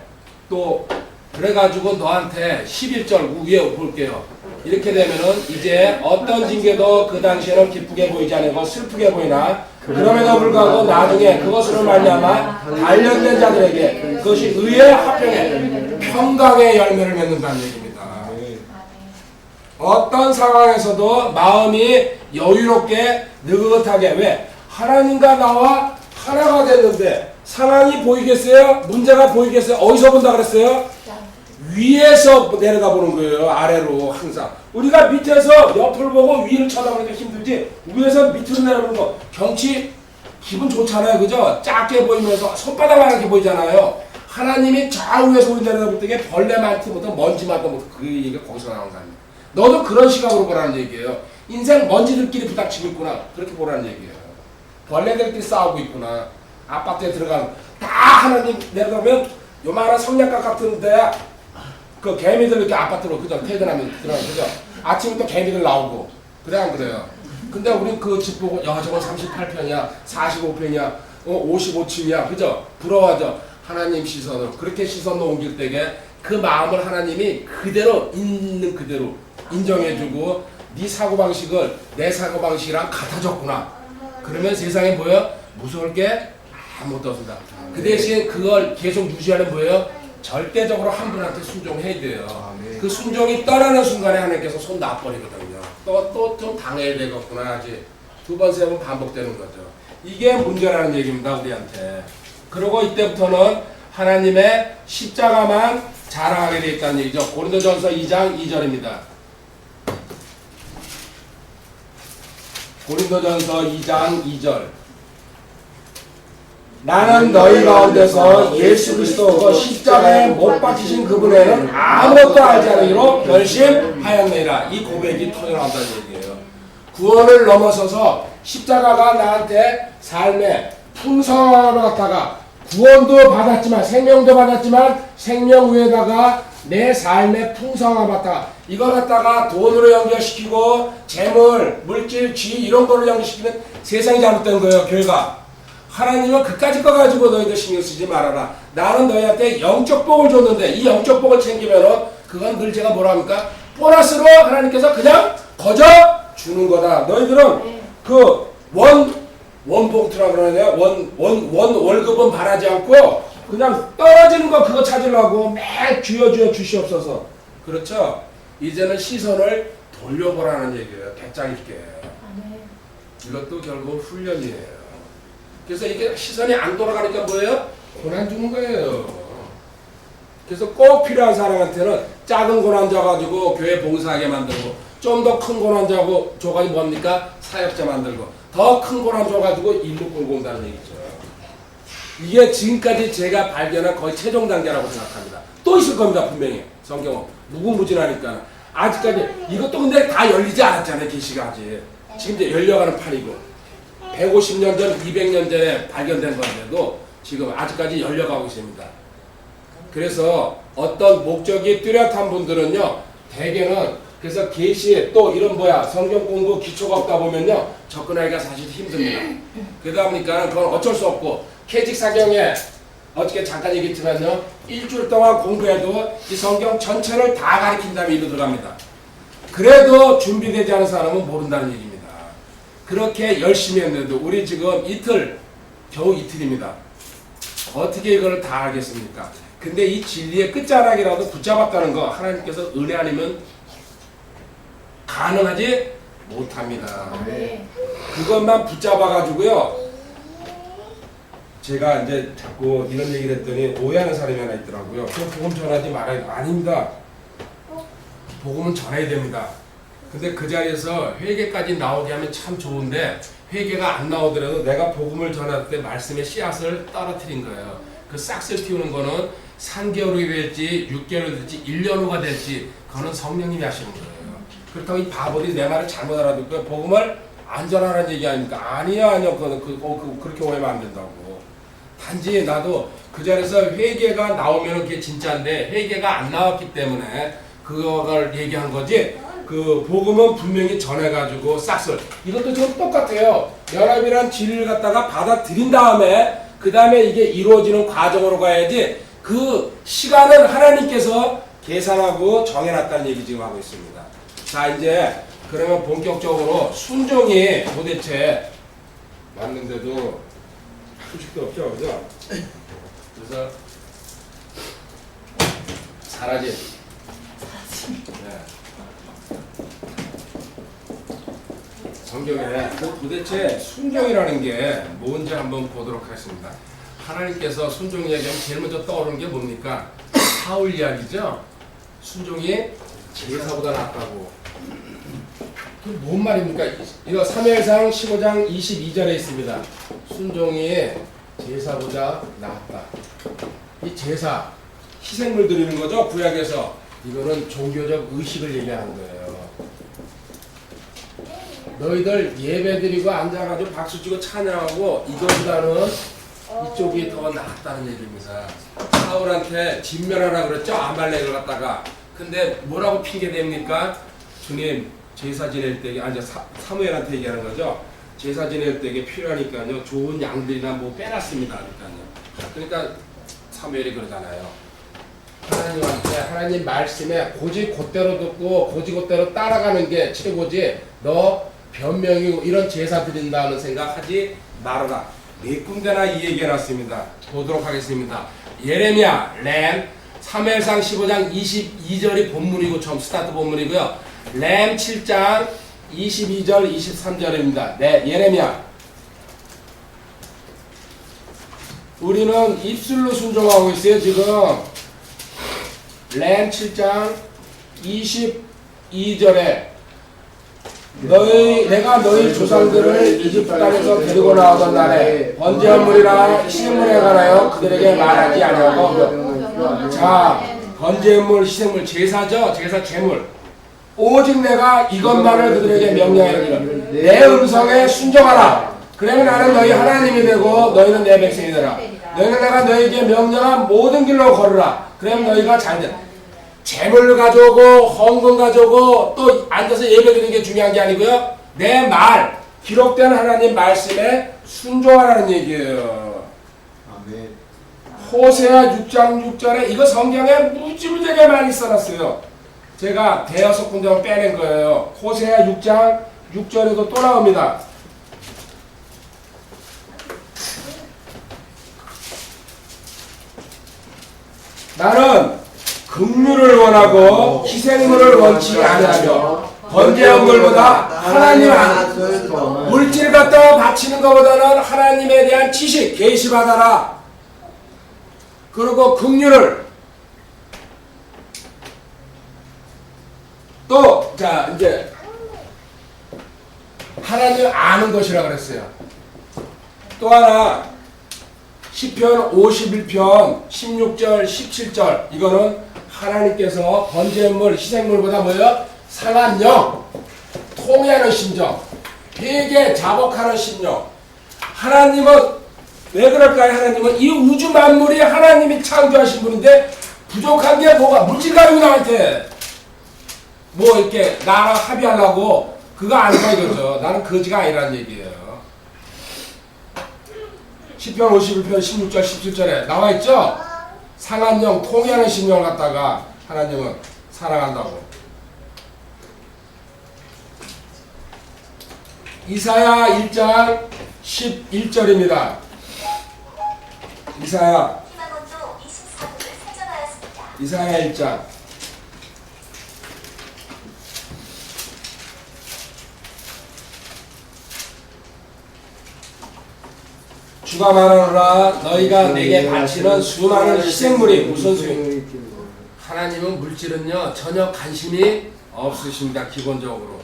또 그래가지고 너한테 11절 위에 볼게요. 이렇게 되면은 이제 어떤 징계도 그 당시에는 기쁘게 보이지 않고 슬프게 보이나 그럼에도 불구하고 나중에 그것으로 말미암아 단련된 자들에게 그것이 의의 화평에 평강의 열매를 맺는다는 얘기입니다. 어떤 상황에서도 마음이 여유롭게 느긋하게 왜? 하나님과 나와 하나가 됐는데 상황이 보이겠어요? 문제가 보이겠어요? 어디서 본다 그랬어요? 위에서 내려다보는 거예요. 아래로 항상. 우리가 밑에서 옆을 보고 위를 쳐다보니까 힘들지 위에서 밑으로 내려보는 거 경치 기분 좋잖아요. 그죠? 작게 보이면서 손바닥만 이렇게 보이잖아요. 하나님이 좌우에서 우리 내려다볼 때 벌레 많기보다 먼지 많다고 그 얘기가 거기서 나온 거 아닙니까? 너도 그런 시각으로 보라는 얘기예요. 인생 먼지들끼리 부닥치고 있구나. 그렇게 보라는 얘기예요. 벌레들끼리 싸우고 있구나. 아파트에 들어가면 다 하나님 내려가면 요만한 성냥갑 같은데 그 개미들 이렇게 아파트로 그죠? 퇴근하면 들어가 그죠? 아침부터 개미들 나오고 그래 안 그래요? 근데 우리 그 집 보고 야 저건 38평이야 45평이야 55층이야 그죠? 부러워하죠? 하나님 시선으로 그렇게 시선으로 옮길 때에 그 마음을 하나님이 그대로 있는 그대로 인정해주고 네 사고방식을 내 사고방식이랑 같아졌구나. 그러면 세상에 뭐예요? 무서울 게 아무것도 없습니다. 그 대신 그걸 계속 유지하는 뭐예요? 절대적으로 한 분한테 순종해야 돼요. 그 순종이 떠나는 순간에 하나님께서 손 놔버리거든요. 또 좀 당해야 되겠구나 하지. 두 번, 세 번 반복되는 거죠. 이게 문제라는 얘기입니다, 우리한테. 그리고 이때부터는 하나님의 십자가만 자랑하게 되어 있다는 얘기죠. 고린도전서 2장 2절입니다. 고린도전서 2장 2절. 나는 너희 가운데서 예수 그리스도 십자가에 못 박히신 그분에는 아무것도 알지 않으기로 결심하였느니라. 이 고백이 터져나온다는 얘기예요. 구원을 넘어서서 십자가가 나한테 삶의 풍성함을 갖다가 구원도 받았지만 생명도 받았지만 생명 위에다가 내 삶의 풍성함을 갖다가 이걸 갖다가 돈으로 연결시키고 재물, 물질, 쥐 이런 거를 연결시키면 세상이 잘못된 거예요. 결과 하나님은 그까짓 거 가지고 너희들 신경 쓰지 말아라. 나는 너희한테 영적 복을 줬는데 이 영적 복을 챙기면은 그건 늘 제가 뭐라 합니까? 보너스로 하나님께서 그냥 거저 주는 거다. 너희들은 그 원봉투라 그러냐? 원 월급은 바라지 않고 그냥 떨어지는 거 그거 찾으려고 매일 쥐어 주시옵소서. 그렇죠? 이제는 시선을 돌려보라는 얘기예요. 배짱 있게. 이것도 결국 훈련이에요. 그래서 이게 시선이 안 돌아가니까 뭐예요? 고난 주는 거예요. 그래서 꼭 필요한 사람한테는 작은 고난 줘가지고 교회 봉사하게 만들고 좀 더 큰 고난 줘가지고 뭡니까? 사역자 만들고 더 큰 고난 줘가지고 일로 끌고 온다는 얘기죠. 이게 지금까지 제가 발견한 거의 최종 단계라고 생각합니다. 또 있을 겁니다. 분명히. 성경은 무궁무진하니까. 아직까지 이것도 근데 다 열리지 않았잖아요. 계시가 아직. 지금 이제 열려가는 판이고 150년 전, 200년 전에 발견된 건데도 지금 아직까지 열려가고 있습니다. 그래서 어떤 목적이 뚜렷한 분들은요, 대개는 그래서 계시에 또 이런 성경 공부 기초가 없다 보면요, 접근하기가 사실 힘듭니다. 그러다 보니까 그건 어쩔 수 없고, 캐직 사경에 어저께 잠깐 얘기했지만요, 일주일 동안 공부해도 이 성경 전체를 다 가르친 다음에 이로 들어갑니다. 그래도 준비되지 않은 사람은 모른다는 얘기입니다. 그렇게 열심히 했는데도 우리 지금 겨우 이틀입니다. 어떻게 이걸 다 알겠습니까? 근데 이 진리의 끝자락이라도 붙잡았다는 거 하나님께서 은혜 아니면 가능하지 못합니다. 그것만 붙잡아가지고요. 제가 이제 자꾸 이런 얘기를 했더니 오해하는 사람이 하나 있더라고요. 그 복음 전하지 말아야 아닙니다. 복음은 전해야 됩니다. 근데 그 자리에서 회개까지 나오게 하면 참 좋은데 회개가 안 나오더라도 내가 복음을 전할 때 말씀의 씨앗을 떨어뜨린 거예요. 그 싹쓸 틔우는 거는 3개월이 될지 6개월이 될지 1년 후가 될지 그거는 성령님이 하시는 거예요. 그렇다고 이 바보들이 내 말을 잘못 알아듣고 복음을 안 전하라는 얘기 아닙니까? 아니야. 그렇게 오해하면 안 된다고. 단지 나도 그 자리에서 회개가 나오면 그게 진짜인데 회개가 안 나왔기 때문에 그걸 얘기한 거지. 그 복음은 분명히 전해가지고 싹쓸 이것도 좀 똑같아요. 연합이란 진리를 갖다가 받아들인 다음에 그 다음에 이게 이루어지는 과정으로 가야지 그 시간을 하나님께서 계산하고 정해놨다는 얘기 지금 하고 있습니다. 자 이제 그러면 본격적으로 순종이 도대체 맞는데도 소식도 없죠, 그죠? 그래서 사라진. 네. 성경에 도대체 순종이라는 게 뭔지 한번 보도록 하겠습니다. 하나님께서 순종 이야기하면 제일 먼저 떠오르는 게 뭡니까? 사울 이야기죠? 순종이 제사보다 낫다고. 그게 뭔 말입니까? 이거 사무엘상 15장 22절에 있습니다. 순종이 제사보다 낫다. 이 제사, 희생물 드리는 거죠? 구약에서. 이거는 종교적 의식을 얘기하는 거예요. 너희들 예배 드리고 앉아가지고 박수 치고 찬양하고 이거보다는 이쪽이 더 낫다는 얘기입니다. 사울한테 진멸하라 그랬죠? 아말렉을 갖다가. 근데 뭐라고 핑계 댑니까? 주님 제사 지낼 때, 아니 사무엘한테 얘기하는 거죠. 제사 지낼 때 이게 필요하니까요. 좋은 양들이나 뭐 빼놨습니다. 그러니까 사무엘이 그러잖아요. 하나님한테 하나님 말씀에 고지 곧대로 듣고 고지 곧대로 따라가는 게 최고지. 너 변명이고 이런 제사 드린다는 생각하지 말아라. 네 군데나 이 얘기해놨습니다. 보도록 하겠습니다. 예레미야, 램, 사무엘상 15장 22절이 본문이고 처음 스타트 본문이고요. 램 7장 22절 23절입니다. 네, 예레미야. 우리는 입술로 순종하고 있어요. 지금 램 7장 22절에 내가 너희 조상들을 이집트 땅에서 데리고 나오던 날에 번제물이라 희생물에 관하여 그들에게 말하지 아니하고, 자, 번제물, 희생물, 제사죠. 제사, 제물. 오직 내가 이것만을 그들에게 명령하리라. 내 음성에 순종하라. 그러면 나는 너희 하나님이 되고 너희는 내 백성이 되라. 너희는 내가 너희에게 명령한 모든 길로 걸으라. 그러면 너희가 잘되라. 재물 가져오고 헌금 가져오고 또 앉아서 예배드리는 게 중요한 게 아니고요. 내 말, 기록된 하나님 말씀에 순종하라는 얘기예요. 아멘. 호세아 6장 6절에 이거 성경에 무지무지하게 많이 써놨어요. 제가 대여섯 군데만 빼낸 거예요. 호세아 6장 6절에도 또 나옵니다. 나는 긍휼을 원하고 희생물을 원치 아니하며 번제물보다 하나님 안 물질 갖다 바치는 것보다는 하나님에 대한 지식 계시 받아라. 그리고 긍휼을 또 자 이제 하나님 아는 것이라 그랬어요. 또 하나 시편 51편 16절 17절 이거는 하나님께서 번제물 희생물보다 뭐예요? 상한 영, 통회하는 심정, 회개 자복하는 심령. 하나님은 왜 그럴까요? 하나님은 이 우주 만물이 하나님이 창조하신 분인데 부족한 게 뭐가 물질 가지고 나한테 뭐 이렇게 나랑 합의하려고 그거 아니다 이거죠. 나는 거지가 아니라는 얘기예요. 시편 51편 16절 17절에 나와있죠? 상한 영, 통회하는 심령을 갖다가 하나님은 사랑한다고. 이사야 1장 11절입니다. 이사야 1장 주가 말하노라 너희가 내게 바치는 수많은 희생물이 우선순위. 하나님은 물질은요 전혀 관심이 없으십니다. 기본적으로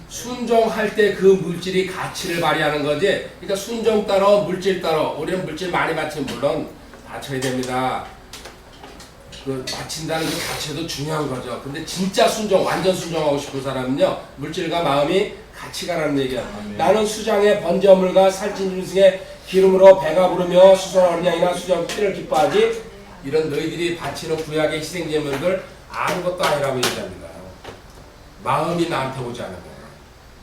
순종할 때 그 물질이 가치를 발휘하는 거지. 그러니까 순종 따로 물질 따로. 우리는 물질 많이 바치면 물론 바쳐야 됩니다. 그 바친다는 그 자체도 중요한 거죠. 근데 진짜 순종, 완전 순종하고 싶은 사람은요 물질과 마음이 같이 가라는 얘기야. 나는 수장의 번제물과 살찐 짐승의 기름으로 배가 부르며 수선 어린양이나 수정 피를 기뻐하지. 이런 너희들이 바치는 구약의 희생제물들 아무것도 아니라고 얘기합니다. 마음이 나한테 오지 않은 거예요.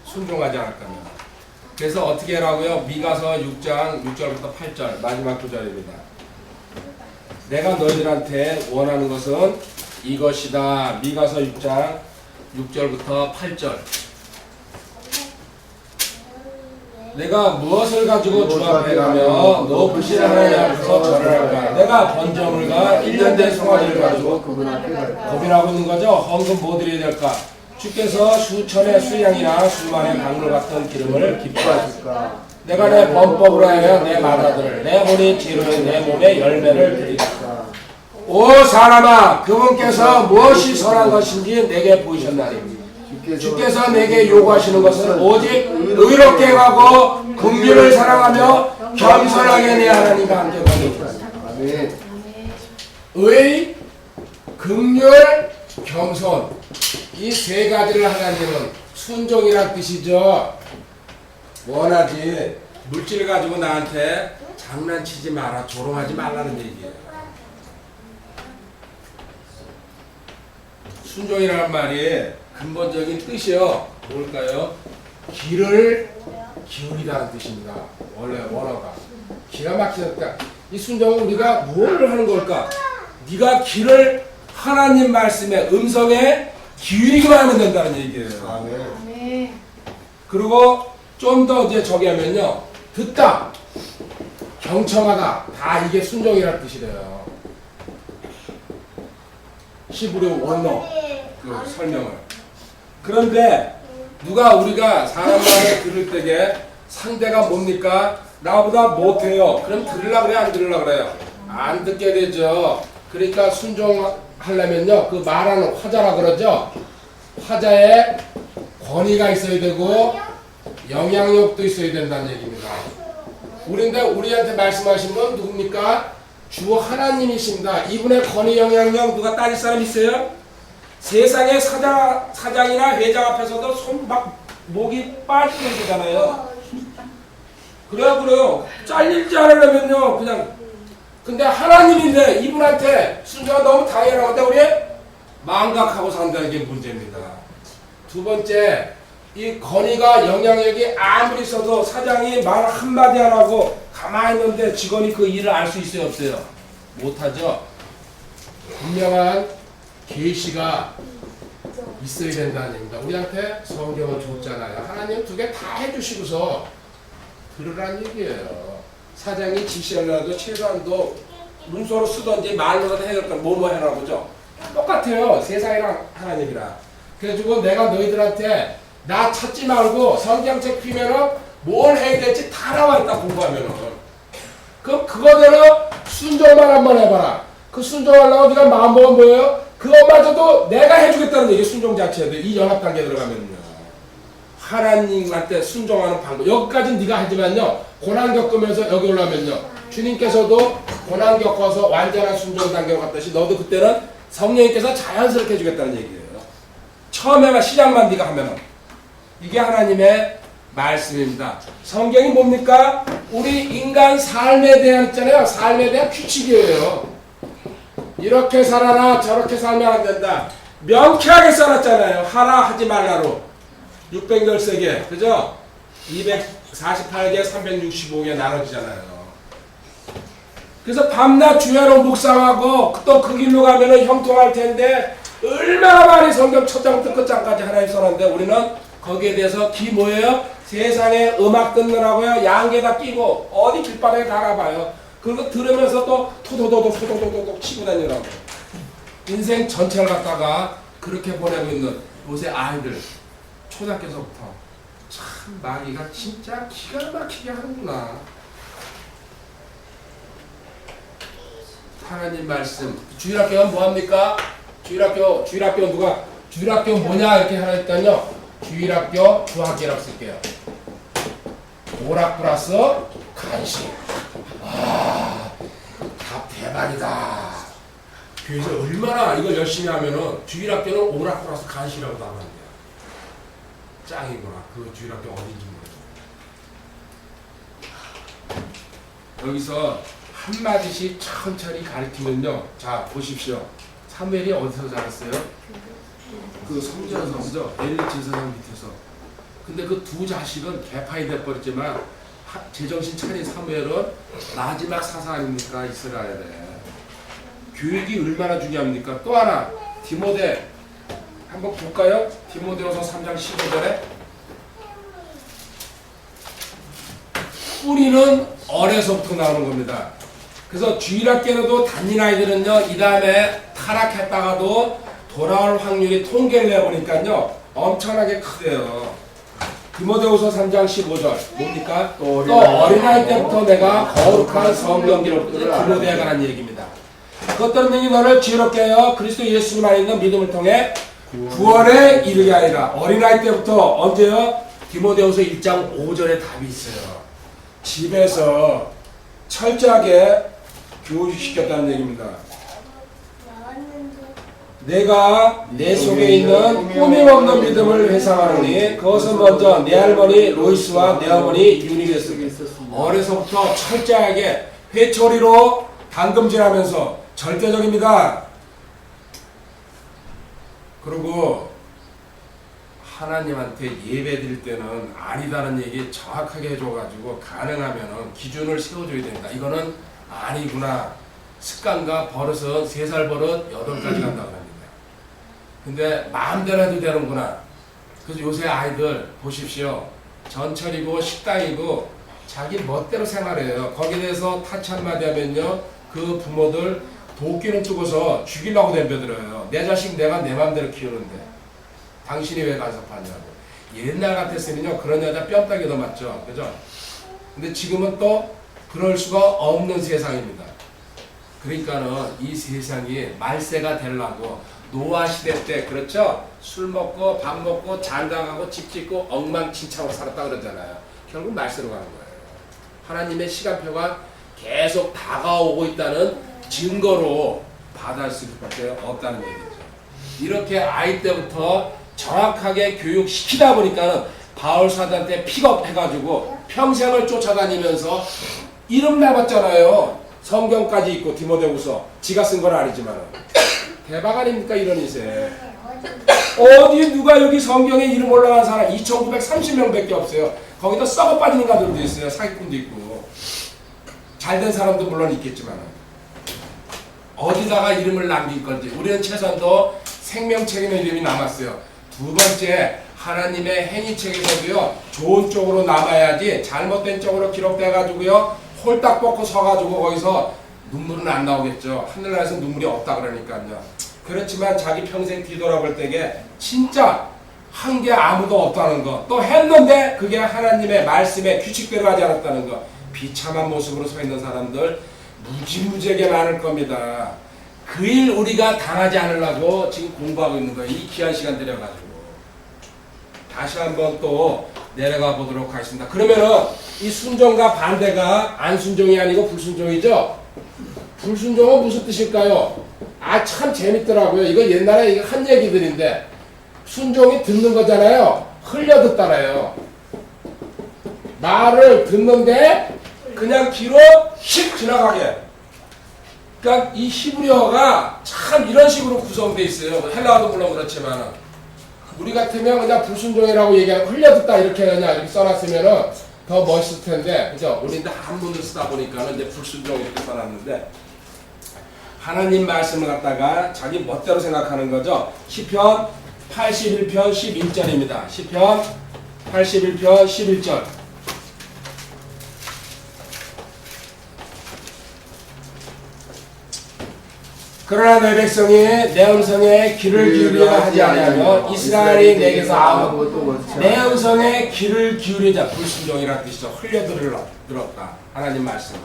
순종하지 않을 거면. 그래서 어떻게 하라고요? 미가서 6장 6절부터 8절 마지막 구절입니다. 내가 너희들한테 원하는 것은 이것이다. 미가서 6장 6절부터 8절. 내가 무엇을 가지고 주 앞에 가며 높으신 하나님 앞에서 절을 할까? 내가 번제물과 1년 된 송아지를 가지고 그분 앞에 갈까? 고민하고 있는 거죠. 헌금 뭐 드려야 될까? 주께서 수천의 수양이나 수만의 강물 같은 기름을 기뻐하실까? 내가 내 범법으로 하여 내 마다들을 내 혼이 지루인 내 몸에 열매를 드리리까? 오 사람아, 그분께서 무엇이 선한 것인지 내게 보이셨나니 주께서 내게 요구하시는 것은 오직 의롭게 가고 긍휼을 사랑하며 겸손하게 내 하나님과 함께 거니라. 의, 긍휼, 겸손 이 세 가지를 하나님은 순종이란 뜻이죠. 원하지. 물질 가지고 나한테 장난치지 마라, 조롱하지 말라는 얘기예요. 순종이라는 말이 근본적인 뜻이요. 뭘까요? 귀를 기울이라는 뜻입니다. 원래 원어가. 기가 막히니까 이 순종은 우리가 뭘 하는 걸까? 네가 귀를 하나님 말씀의 음성에 기울이기만 하면 된다는 얘기예요. 아멘. 네. 그리고 좀 더 이제 저기 하면요. 듣다, 경청하다, 다 이게 순종이라는 뜻이래요. 히브리 원어 그 설명을. 그런데 우리가 사람 말을 들을 때에 상대가 뭡니까? 나보다 못해요. 그럼 들으려고 그래, 안 들으려고 그래요? 안 듣게 되죠. 그러니까 순종하려면요, 그 말하는 화자라 그러죠. 화자에 권위가 있어야 되고 영향력도 있어야 된다는 얘기입니다. 우리한테 말씀하신 건 누굽니까? 주 하나님이십니다. 이분의 권위 영향력 누가 따질 사람 있어요? 세상의 사장이나 회장 앞에서도 목이 빠지는 거잖아요. 그래요. 잘리지 않으려면요, 그냥. 근데 하나님인데 이분한테 순종은 너무 당연한데 우리 망각하고 산다는 게 문제입니다. 두 번째, 이 권위가 영향력이 아무리 있어도 사장이 말 한마디 안 하고 가만히 있는데 직원이 그 일을 알 수 있어요, 없어요? 못하죠. 분명한 계시가 있어야 된다는 얘기입니다. 우리한테 성경을 줬잖아요. 하나님 두 개 다 해주시고서 들으라는 얘기예요. 사장이 지시하려도 최소한도 문서로 쓰던지 말로라도 해야 될까, 뭐뭐 해라 보죠. 똑같아요. 세상이랑 하나님이랑. 그래가지고 내가 너희들한테 나 찾지 말고 성경책 피면은 뭘 해야 될지 다 나와 있다, 공부하면은. 그럼 그거대로 순종만 한번 해봐라. 그 순종하려고 네가 마음먹으면 뭐예요? 그것마저도 내가 해주겠다는 얘기, 순종 자체인데 이 연합단계에 들어가면요. 하나님한테 순종하는 방법. 여기까지는 네가 하지만요. 고난 겪으면서 여기 올라오면요. 주님께서도 고난 겪어서 완전한 순종 단계로 갔듯이 너도 그때는 성령님께서 자연스럽게 해주겠다는 얘기예요. 처음에만 시작만 네가 하면은. 이게 하나님의 말씀입니다. 성경이 뭡니까? 우리 인간 삶에 대한 있잖아요. 삶에 대한 규칙이에요. 이렇게 살아라, 저렇게 살면 안 된다. 명쾌하게 써놨잖아요. 하라, 하지 말라로. 613개, 그죠? 248개, 365개 나눠지잖아요. 그래서 밤낮 주야로 묵상하고 또 그 길로 가면은 형통할 텐데 얼마나 많이 성경 첫 장부터 끝장까지 하나님 써놨는데 우리는 거기에 대해서 뭐예요? 세상에 음악 듣느라고요. 양계다 끼고 어디 길바닥에 나가봐요. 그리고 들으면서 또 토도도도 치고 다니라고. 인생 전체를 갖다가 그렇게 보내고 있는 요새 아이들 초등학교서부터 참 마귀가 진짜 기가 막히게 하는구나. 하나님 말씀. 주일학교가 뭐합니까? 주일학교 누가 주일학교 뭐냐 이렇게 하나 했더니요. 주일학교 주학기라고 쓸게요. 오락 플러스 간식. 답 대박이다. 교회에서 얼마나 이걸 열심히 하면은 주일학교는 오락 플러스 간식이라고 나왔는데요. 짱이구나. 그 주일학교 어딘지 모르겠어요. 여기서 한마디씩 천천히 가르치면요. 자, 보십시오. 사무엘이 어디서 자랐어요? 그 성전에서, 엘리 제사장 밑에서. 근데 그 두 자식은 개파이 돼버렸지만 제정신 차린 사무엘은 마지막 사사 아닙니까? 이스라엘에. 교육이 얼마나 중요합니까? 또 하나, 디모데. 한번 볼까요? 디모데후서 3장 15절에 뿌리는 어려서부터 나오는 겁니다. 그래서 주일학교로도 다닌 아이들은요, 이 다음에 타락했다가도 돌아올 확률이 통계를 내보니까요, 엄청나게 크대요. 디모데후서 3장 15절 뭡니까? 또 어린아이 때부터 내가 거룩한 성경 기록들을 디모데에 관한 얘기입니다. 그것들은 능히 너를 지혜롭게 하여 그리스도 예수님 안에 있는 믿음을 통해 구원에 이르게 하리라. 어린아이 때부터 언제요? 디모데후서 1장 5절에 답이 있어요. 집에서 철저하게 교육시켰다는 얘기입니다. 내가 내 속에 있는 꾸밈없는 믿음을 회상하노니 그것은 먼저 내 할머니 로이스와 내 어머니 유니게스 어려서부터 철저하게 회초리로 당금질하면서 절대적입니다. 그리고 하나님한테 예배 드릴 때는 아니다는 얘기 정확하게 해줘가지고 가능하면 기준을 세워줘야 된다. 이거는 아니구나. 습관과 버릇은 3살 버릇 8가지 간다고 합니다. 근데 마음대로 해도 되는구나. 그래서 요새 아이들 보십시오. 전철이고 식당이고 자기 멋대로 생활해요. 거기에 대해서 타치 한마디 하면요. 그 부모들 도끼는 뜨고서 죽이려고 덤벼들어요. 내 자식 내가 내 맘대로 키우는데 당신이 왜 간섭하냐고. 옛날 같았으면요 그런 여자 뺨따기도 맞죠. 그죠? 근데 지금은 또 그럴 수가 없는 세상입니다. 그러니까는 이 세상이 말세가 되려고 노아시대 때 그렇죠? 술 먹고 밥 먹고 잔당하고 집 짓고 엉망진창으로 살았다 그러잖아요. 결국 말세로 가는 거예요. 하나님의 시간표가 계속 다가오고 있다는 증거로 받아들일 수밖에 없다는 얘기죠. 이렇게 아이 때부터 정확하게 교육시키다 보니까 바울 사도한테 픽업해가지고 평생을 쫓아다니면서 이름 내봤잖아요. 성경까지 있고 디모데후서 지가 쓴 건 아니지만 대박 아닙니까 이런 인생. 어디 누가 여기 성경에 이름 올라간 사람 2930명밖에 없어요. 거기다 썩어 빠진 인간들도 있어요. 사기꾼도 있고 잘된 사람도 물론 있겠지만 어디다가 이름을 남길 건지 우리는 최소한도 생명책임의 이름이 남았어요. 두 번째 하나님의 행위책에서도요 좋은 쪽으로 남아야지 잘못된 쪽으로 기록돼가지고요 홀딱 벗고 서가지고 거기서 눈물은 안 나오겠죠. 하늘나라에서 눈물이 없다 그러니까요. 그렇지만 자기 평생 뒤돌아볼 때에 진짜 한 게 아무도 없다는 거, 또 했는데 그게 하나님의 말씀에 규칙대로 하지 않았다는 거, 비참한 모습으로 서 있는 사람들 무지무지하게 많을 겁니다. 그 일 우리가 당하지 않으려고 지금 공부하고 있는 거예요. 이 귀한 시간 들여가지고. 다시 한번 또 내려가 보도록 하겠습니다. 그러면은 이 순종과 반대가 안순종이 아니고 불순종이죠? 불순종은 무슨 뜻일까요? 아, 참 재밌더라고요. 이거 옛날에 이거 한 얘기들인데 순종이 듣는 거잖아요. 흘려 듣다래요. 말을 듣는데 그냥 귀로 휙 지나가게. 그러니까 이 히브리어가 참 이런 식으로 구성되어 있어요. 헬라어도 물론 그렇지만 우리 같으면 그냥 불순종이라고 얘기하고 흘려 듣다 이렇게 그냥 이렇게 써놨으면은 더 멋있을 텐데, 그죠? 우리 한문을 쓰다 보니까는 이제 불순종 이렇게 써놨는데 하나님 말씀을 갖다가 자기 멋대로 생각하는 거죠. 시편 81편 11절입니다. 시편 81편 11절. 그러나 내 백성이 내 음성에 귀를 기울이려 하지 아니하며 이스라엘이 내게서 아무 내 음성에 귀를 기울이자. 불순종이라는 뜻이죠. 흘려들었다. 하나님 말씀을.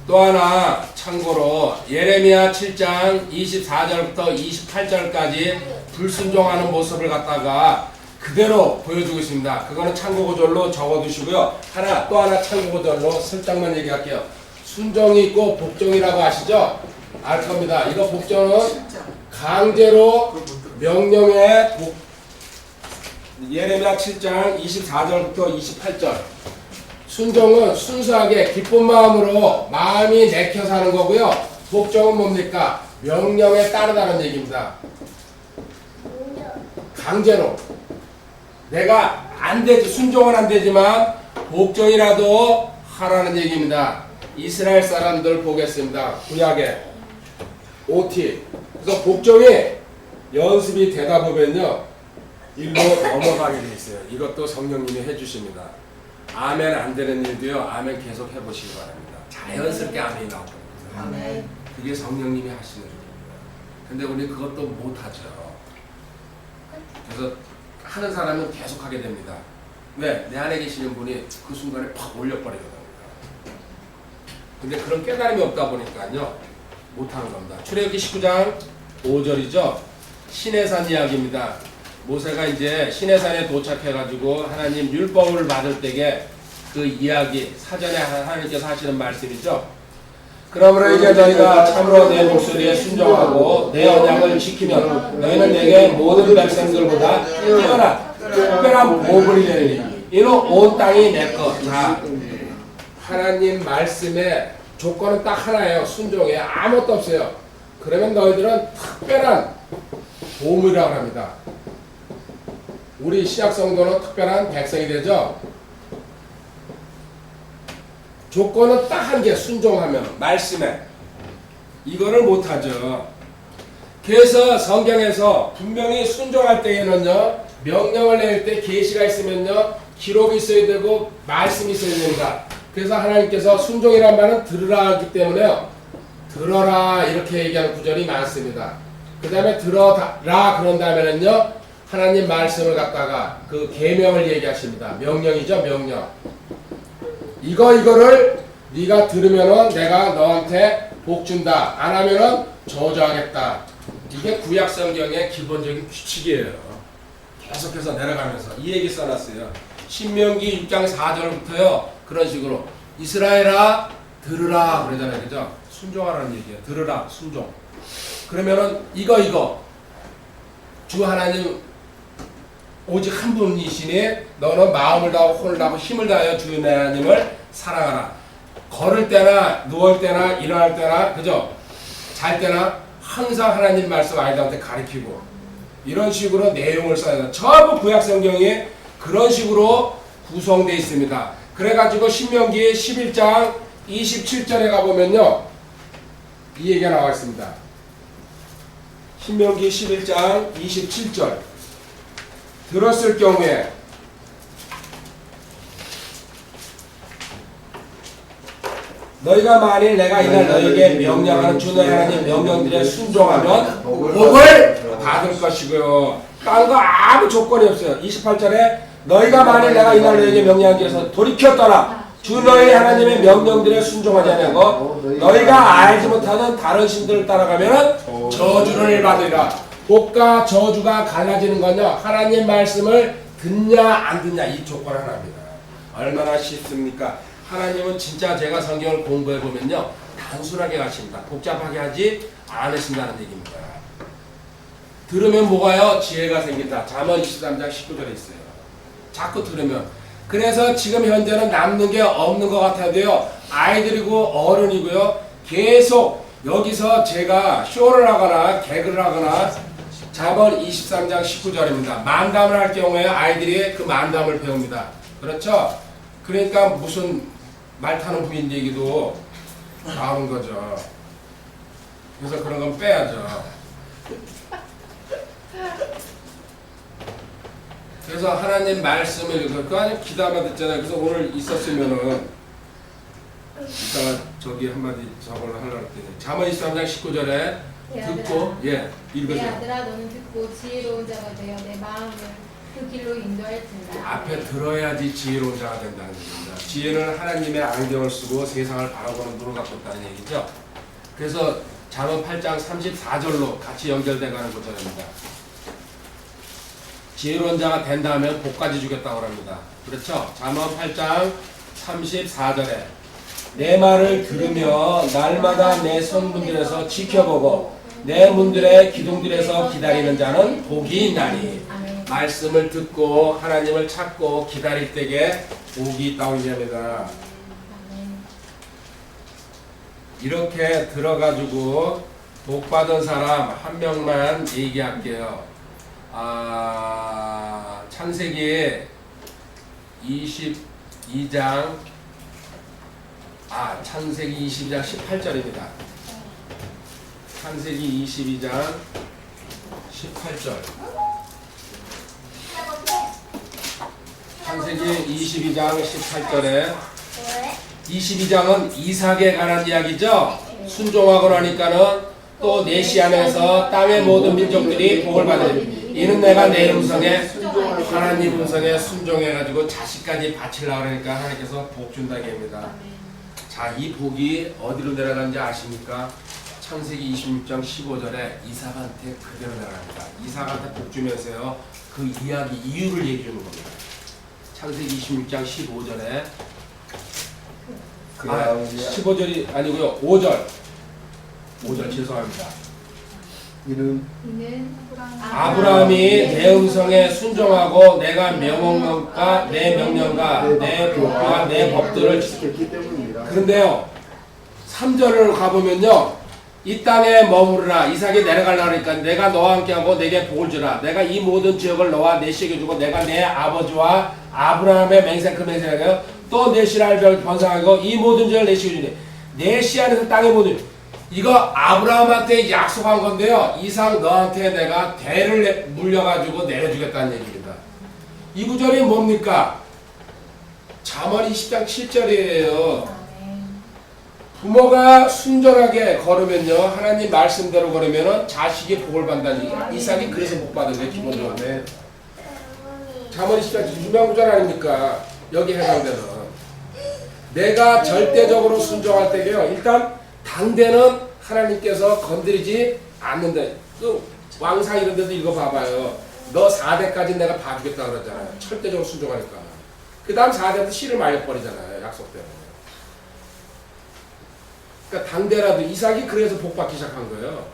또 하나 참고로 예레미야 7장 24절부터 28절까지 불순종하는 모습을 갖다가 그대로 보여주고 있습니다. 그거는 참고구절로 적어두시고요. 또 하나 참고구절로 슬쩍만 얘기할게요. 순종이 있고 복종이라고 아시죠? 알 겁니다. 이거 복종은 강제로 명령의 예레미야 7장 24절부터 28절. 순종은 순수하게 기쁜 마음으로 마음이 내켜서 하는 거고요. 복종은 뭡니까? 명령에 따르다는 얘기입니다. 강제로. 내가 안 되지, 순종은 안 되지만 복종이라도 하라는 얘기입니다. 이스라엘 사람들 보겠습니다. 구약에 OT. 그래서 복종이 연습이 되다 보면요 일로 넘어가게 돼 있어요. 이것도 성령님이 해주십니다. 아멘 안 되는 일도요. 아멘 계속 해보시기 바랍니다. 자연스럽게 아멘이 나올 겁니다. 아멘. 그게 성령님이 하시는 일입니다. 근데 우리 그것도 못하죠. 그래서 하는 사람은 계속 하게 됩니다. 왜? 내 안에 계시는 분이 그 순간에 팍 올려버리거든요. 근데 그런 깨달음이 없다 보니까요 못하는 겁니다. 출애굽기 19장 5절이죠. 시내산 이야기입니다. 모세가 이제 시내산에 도착해가지고 하나님 율법을 받을 때에 그 이야기 사전에 하나님께서 하시는 말씀이죠. 그러므로 이제 너희가 참으로 내 목소리에 순종하고 내 언약을 지키면 너희는 내게 모든 백성들보다 뛰어난 특별한 복을 내리니 이는 온 땅이 내 것. 자, 하나님 말씀에 조건은 딱 하나예요. 순종에 아무것도 없어요. 그러면 너희들은 특별한 보물이라고 합니다. 우리 신약 성도는 특별한 백성이 되죠. 조건은 딱 한 개, 순종하면 말씀에 이거를 못하죠. 그래서 성경에서 분명히 순종할 때에는요, 명령을 내릴 때 계시가 있으면요, 기록이 있어야 되고 말씀이 있어야 됩니다. 그래서 하나님께서 순종이란 말은 들으라 하기 때문에요, 들어라 이렇게 얘기하는 구절이 많습니다. 그 다음에 들어라 그런 다음에는요, 하나님 말씀을 갖다가 그 계명을 얘기하십니다. 명령이죠, 명령. 이거를 네가 들으면은 내가 너한테 복 준다. 안 하면은 저주하겠다. 이게 구약 성경의 기본적인 규칙이에요. 계속해서 내려가면서 이 얘기 써놨어요. 신명기 6장 4절부터요. 그런 식으로 이스라엘아 들으라 그러잖아요. 그죠? 순종하라는 얘기예요. 들으라 순종. 그러면은 이거 주 하나님 오직 한 분이시니 너는 마음을 다하고 혼을 다하고 힘을 다하여 주 하나님을 사랑하라. 걸을 때나 누울 때나 일어날 때나 그죠? 잘 때나 항상 하나님 말씀 아이들한테 가르치고 이런 식으로 내용을 써야 돼요. 전부 구약 성경이 그런 식으로 구성되어 있습니다. 그래가지고 신명기 11장 27절에 가보면요, 이 얘기가 나와 있습니다. 신명기 11장 27절 들었을 경우에 너희가 만일 내가 이날 너희에게 명령하는 주 너희 하나님 명령들에 순종하면 복을 받을 것이고요. 딴 거 아무 조건이 없어요. 28절에 너희가 만일 내가 이날 너희에게 명령하기 위해서 돌이켰더라 주 너희 하나님의 명령들에 순종하지 않고 너희가 알지 못하는 다른 신들을 따라가면 저주를 받으리라. 복과 저주가 갈라지는 건요, 하나님 말씀을 듣냐 안 듣냐 이 조건 하나입니다. 얼마나 쉽습니까? 하나님은 진짜 제가 성경을 공부해 보면요, 단순하게 가십니다. 복잡하게 하지 않으신다는 얘기입니다. 들으면 뭐가요? 지혜가 생긴다. 잠언 23장 19절에 있어요. 자꾸 들으면. 그래서 지금 현재는 남는 게 없는 것 같아도요, 아이들이고 어른이고요, 계속 여기서 제가 쇼를 하거나 개그를 하거나 잠언 23장 19절입니다. 만담을 할 경우에 아이들이 그 만담을 배웁니다. 그렇죠? 그러니까 무슨 말 타는 부인 얘기도 나오는 거죠. 그래서 그런 건 빼야죠. 그래서 하나님 말씀을 그 안에 기다가 듣잖아요. 그래서 오늘 있었으면은 이따가 저기 한마디 저걸 하려고 했더니 잠언 23장 19절에 듣고 읽으세요. 내 아들아 너는 듣고 지혜로운 자가 되어 내 마음을 그 길로 인도할 텐다. 앞에 들어야지 지혜로운 자가 된다는 얘기입니다. 지혜는 하나님의 안경을 쓰고 세상을 바라보는 눈을 갖고 있다는 얘기죠. 그래서 잠언 8장 34절로 같이 연결돼가는 구절입니다. 지혜로운 자가 된다면 복까지 주겠다고 합니다. 그렇죠? 잠언 8장 34절에 내 말을 들으며 날마다 내 손문들에서 지켜보고 내 문들의 기둥들에서 기다리는 자는 복이 있나니. 말씀을 듣고 하나님을 찾고 기다릴 때에 복이 있다고 얘기합니다. 이렇게 들어가지고 복 받은 사람 한 명만 얘기할게요. 창세기 22장 창세기 22장 18절입니다. 창세기 22장 18절. 창세기 22장 18절에 22장은 이삭에 관한 이야기죠. 순종하고 나니까는 또 내시하면서 땅의 모든 민족들이 복을 받으리. 이는 내가 내 음성에 하나님 음성에 순종해가지고 자식까지 바치려고 하니까 하나님께서 복 준다고 합니다. 자, 이 복이 어디로 내려가는지 아십니까? 창세기 26장 15절에 이삭한테 그대로 내려갑니다. 이삭한테 복 주면서요, 그 이야기 이유를 얘기해 주는 겁니다. 창세기 26장 15절에 15절이 아니고요, 5절 죄송합니다. 이는 아브라함이 내 음성에 순종하고 내가 명령과 내 명령과 내 법과 내 법들을 지켰기 때문이라. 그런데요 3절을 가보면요 이 땅에 머무르라 이삭이 내려가려고 하니까 내가 너와 함께하고 내게 복을 주라 내가 이 모든 지역을 너와 내 씨에게 주고 내가 내 아버지와 아브라함의 맹세 그 맹세하여 또 내 씨를 번성하고 이 모든 지역을 내 씨에게 주니 내 씨 안에서 땅의 모든 이거 아브라함한테 약속한 건데요 이삭 너한테 내가 대를 물려가지고 내려주겠다는 얘기입니다. 이 구절이 뭡니까? 잠언 20장 7절이에요. 부모가 순전하게 걸으면요 하나님 말씀대로 걸으면은 자식이 복을 받는다는 얘기예요. 이삭이 그래서 복 받은 거예요 기본적으로. 네. 잠언 20장 유명 구절 아닙니까? 여기 해당되는 내가 절대적으로 순종할 때게요 일단 당대는 하나님께서 건드리지 않는다. 그 왕사 이런 데도 읽어봐봐요. 너 4대까지 내가 봐주겠다 그러잖아요. 절대적으로 순종하니까. 그 다음 4대부터 씨를 말려버리잖아요. 약속대로. 그러니까 당대라도 이삭이 그래서 복받기 시작한 거예요.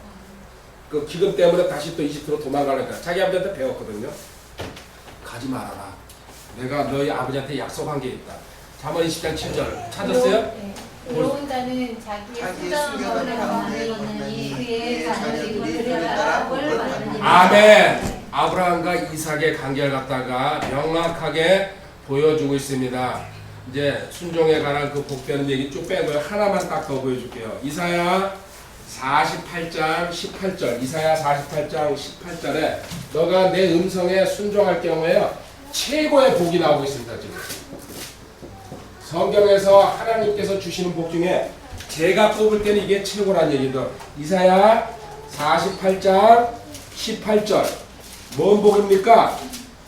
그 기금 때문에 다시 또 이집트로 도망가니까 자기 아버지한테 배웠거든요. 가지 말아라. 내가 너희 아버지한테 약속한 게 있다. 잠언 20장 7절 찾았어요? 의로운 자는 자기의 순전함을 경험하니 그의 자녀들이 그를 따라 복을 받느니라. 아멘. 아브라함과 이삭의 관계를 갖다가 명확하게 보여주고 있습니다. 이제 순종에 관한 그 복되는 얘기 쭉 빼고요. 하나만 딱 더 보여줄게요. 이사야 48장 18절. 이사야 48장 18절에 너가 내 음성에 순종할 경우에 최고의 복이 나오고 있습니다. 지금. 성경에서 하나님께서 주시는 복 중에 제가 뽑을 때는 이게 최고란 얘기죠. 이사야 48장 18절. 뭔 복입니까?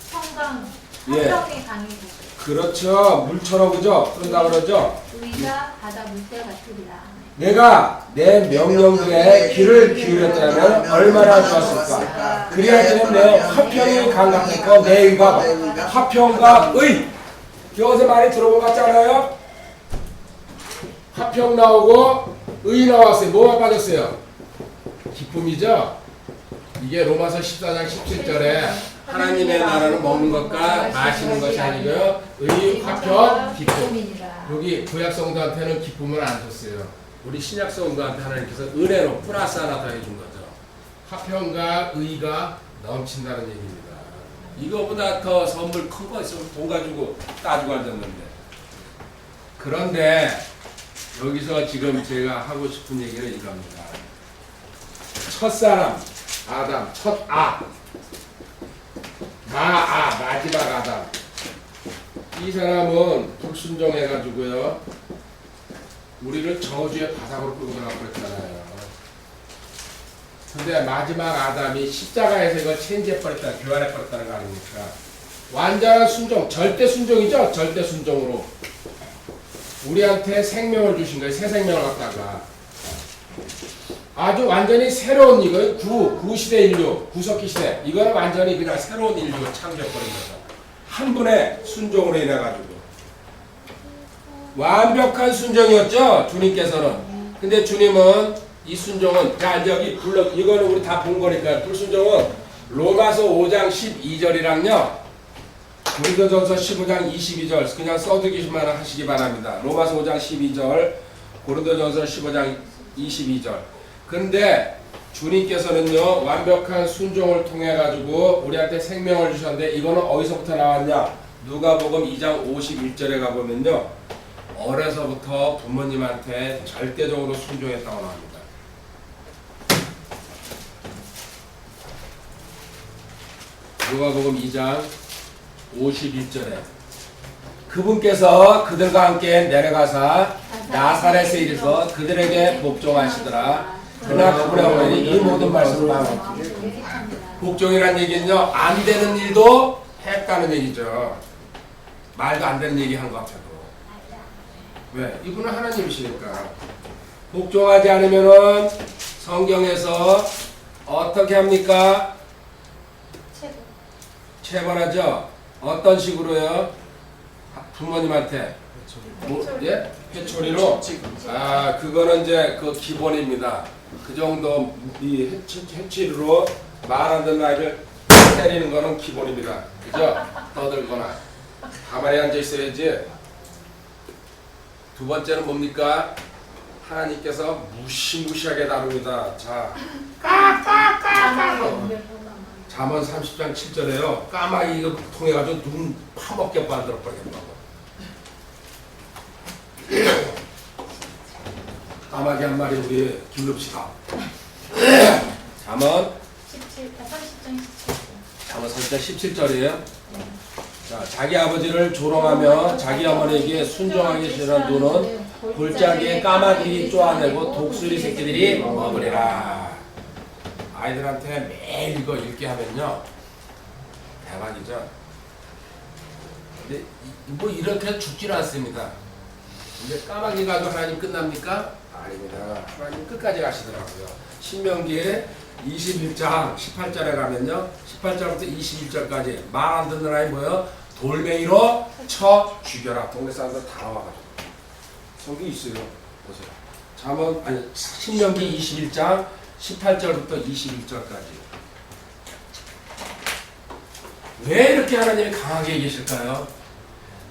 성강, 예. 성경의 강의복. 그렇죠. 물처럼 그죠? 그런다 그러죠? 의가 바다 물때 같으리라. 내가 내 명령들에 귀를 기울였다면 얼마나 좋았을까. 그래야지는 내 화평이 강같았고 내 의가 화평과 의. 여기서 많이 들어본 것 같지 않아요? 화평 나오고 의 나왔어요. 뭐가 빠졌어요? 기쁨이죠? 이게 로마서 14장 17절에 하나님의 나라는 먹는 것과 마시는 것이 아니고요. 의, 화평, 기쁨. 여기 구약 성도한테는 기쁨을 안 줬어요. 우리 신약 성도한테 하나님께서 은혜로 플러스 하나 더 해준 거죠. 화평과 의가 넘친다는 얘기입니다. 이거보다 더 선물 큰 거 있으면 돈 가지고 따지고 앉았는데. 그런데 여기서 지금 제가 하고 싶은 얘기는 이겁니다. 첫사람 아담, 마지막 아담. 이 사람은 불순종해가지고요. 우리를 저주의 바닥으로 끌고 나가고 그랬잖아요. 근데 마지막 아담이 십자가에서 이걸 체인지해버렸다, 교환해버렸다는 거 아닙니까? 완전한 순종, 절대 순종이죠? 절대 순종으로. 우리한테 생명을 주신 거예요. 새 생명을 갖다가. 아주 완전히 새로운 이거, 구시대 인류, 구석기 시대. 이거는 완전히 그냥 새로운 인류가 창조해버린 거죠. 한 분의 순종으로 인해가지고. 완벽한 순종이었죠? 주님께서는. 근데 주님은 이 순종은, 자, 여기 이거는 우리 다 본 거니까, 불순종은 로마서 5장 12절이랑요, 고린도전서 15장 22절, 그냥 써두기만 하시기 바랍니다. 로마서 5장 12절, 고린도전서 15장 22절. 근데 주님께서는요, 완벽한 순종을 통해가지고 우리한테 생명을 주셨는데, 이거는 어디서부터 나왔냐? 누가복음 2장 51절에 가보면요, 어려서부터 부모님한테 절대적으로 순종했다고 나옵니다. 누가복음 2장 51절에 그분께서 그들과 함께 내려가사 나사렛에 이르서 그들에게 복종하시더라. 그러나 그분의 어머니 이 모든 말씀을 망했지. 복종이란 얘기는요, 안 되는 일도 했다는 얘기죠. 말도 안 되는 얘기 한 것 같아도. 왜? 이분은 하나님이시니까. 복종하지 않으면은 성경에서 어떻게 합니까? 체벌하죠? 어떤 식으로요? 부모님한테 예? 회초리로 그거는 이제 그 기본입니다. 그 정도 이 회초리로 말 안 듣는 아이를 때리는 거는 기본입니다. 그죠? 떠들거나 가만히 앉아 있어야지. 두 번째는 뭡니까? 하나님께서 무시무시하게 다룹니다. 자, 잠언 30장 7절에요. 까마귀 이거 통해가지고 눈 파먹게 만들어 버리겠다고. 까마귀 한 마리 우리 기릅시다. 잠언 30장 17절이에요. 자, 자기 아버지를 조롱하며 자기 어머니에게 순종하기 싫은 눈은 골짜기에 까마귀 쪼아내고 독수리 새끼들이 먹으리라. 아이들한테 매일 이거 읽게 하면요 대박이죠. 근데 뭐 이렇게 죽질 않습니다. 근데 까마귀 가지고 하나님 끝납니까? 아닙니다. 하나님 끝까지 가시더라고요. 신명기에 21장 18절에 가면요 18절부터 21절까지 말 안 듣는 아이 뭐예요? 돌멩이로 쳐 죽여라. 동네 사람들 다 나와가지고 성경이 있어요. 보세요. 잠언 아니 신명기 21장 18절부터 21절까지. 왜 이렇게 하나님이 강하게 계실까요?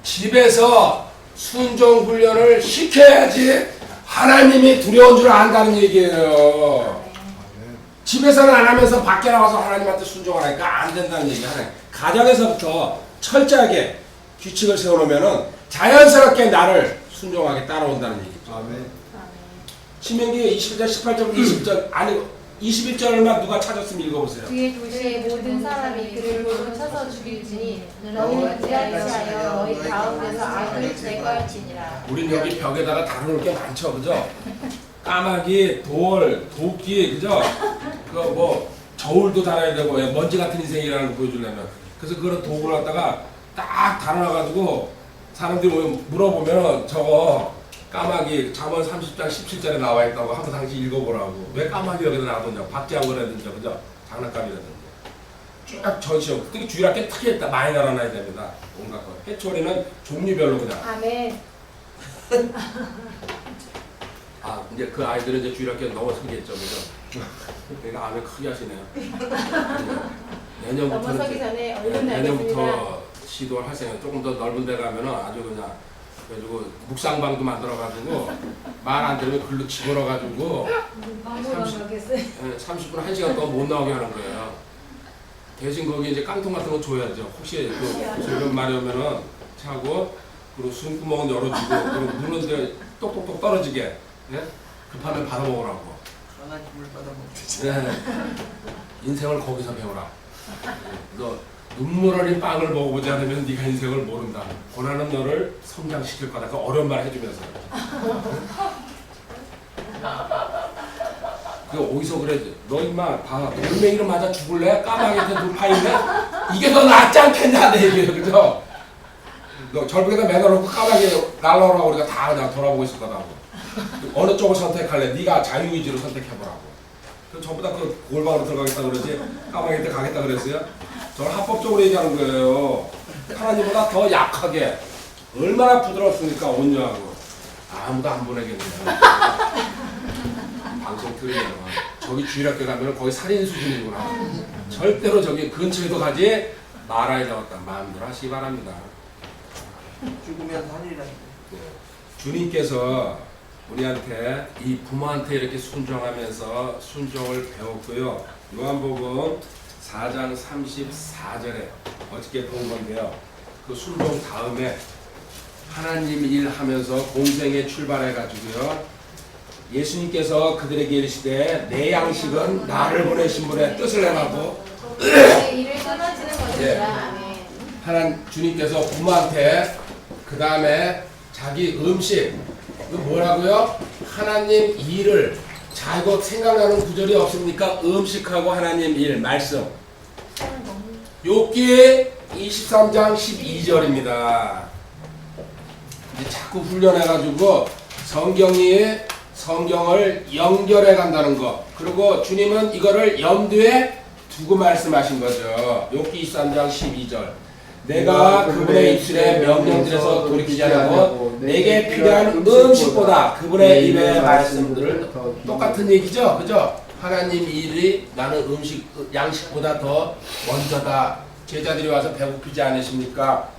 집에서 순종 훈련을 시켜야지 하나님이 두려운 줄 안다는 얘기예요. 집에서는 안 하면서 밖에 나가서 하나님한테 순종하니까 안 된다는 얘기야. 가정에서부터 철저하게 규칙을 세워놓으면은 자연스럽게 나를 순종하게 따라온다는 얘기죠. 아멘. 신명기 21장 18절부터 20절 아니 21절만 누가 찾았으면 읽어보세요. 그의 도시의 모든 사람이 그를 돌로 쳐서 죽일지니 너희는 지하여 너희 가운데서 악을 제거할지니라. 우린 여기 벽에다가 다루는 게 많죠, 그죠? 까마귀, 돌, 도끼, 그죠? 그 뭐 저울도 달아야 되고 먼지 같은 인생이라는 걸 보여주려면 그래서 그런 도구를 갖다가 딱 달아놔가지고 사람들이 물어보면 저거 까마귀 잠언 30장 17절에 나와 있다고 한번 당시 읽어보라고. 왜 까마귀 여기다 놔뒀냐? 박쥐한거라든지 그죠? 장난감이라든지 쭉 전시용. 특히 주일학교 특히 많이 달아놔야 됩니다. 온갖 거. 해초리는 종류별로 그냥. 아멘. 이제 그 아이들은 이제 주일학교 넘어서겠죠, 그죠? 그러니까 아멘 크게 하시네요. 넘어서기 전에 얼른 내년부터 시도를 하세요. 조금 더 넓은 데 가면은 아주 그냥 그래가지고 묵상방도 만들어가지고 말 안 들으면 글로 집어넣어가지고 30분 1시간 동안 못 나오게 하는 거예요. 대신 거기 이제 깡통 같은 거 줘야죠. 혹시 그 즐거운 말이 오면은 차고 그리고 숨구멍은 열어주고 그리고 물은 이제 똑똑똑 떨어지게 예? 급하면 받아 먹으라고. 강한 힘을 받아 먹듯이. 네. 인생을 거기서 배워라. 너 눈물 어린 빵을 먹어보지 않으면 네가 인생을 모른다. 고난은 너를 성장시킬 거다. 그 어려운 말 해주면서. 그 어디서 그래? 너 임마 봐 돌멩이로 맞아 죽을래? 까마귀한테 눈 파이네? 이게 더 낫지 않겠냐 내 얘기예요, 그죠? 너 절벽에다 매달아놓고 까마귀 날라오라고 우리가 다 그냥 돌아보고 있을 거다고. 어느 쪽을 선택할래? 네가 자유의지로 선택해보라고. 전부 다 그 골방으로 들어가겠다 그러지 까마귀한테 가겠다 그랬어요? 저는 합법적으로 얘기하는 거예요. 하나님보다 더 약하게 얼마나 부드럽습니까? 온유하고 아무도 안 보내겠네요. 방송 들으면 저기 주일학교 가면 거의 살인 수준이구나. 절대로 저기 근처에도 가지 말아야 되겠다. 마음대로 하시기 바랍니다. 죽으면 하늘이라. 주님께서 우리한테 이 부모한테 이렇게 순종하면서 순종을 배웠고요. 요한복음 4장 34절에 어저께 본 건데요. 그 순종 다음에 하나님 일하면서 공생에 출발해가지고요. 예수님께서 그들에게 이르시되 내 양식은 나를 보내신 분의 뜻을 행하고 일을 끊어지는 것이라. 하나님 주님께서 부모한테 그 다음에 자기 음식 그 뭐라고요? 하나님 일을 자고 생각나는 구절이 없습니까? 음식하고 하나님 일 말씀. 욥기 23장 12절입니다. 자꾸 훈련해가지고 성경을 연결해 간다는 거. 그리고 주님은 이거를 염두에 두고 말씀하신 거죠. 욥기 23장 12절. 내가 그분의 입술에 명령들에서 돌이키지 않고 내게 필요한 음식보다 그분의 입의 말씀들을 똑같은 얘기죠, 그죠? 하나님 일이 나는 양식보다 더 먼저다. 제자들이 와서 배고프지 않으십니까?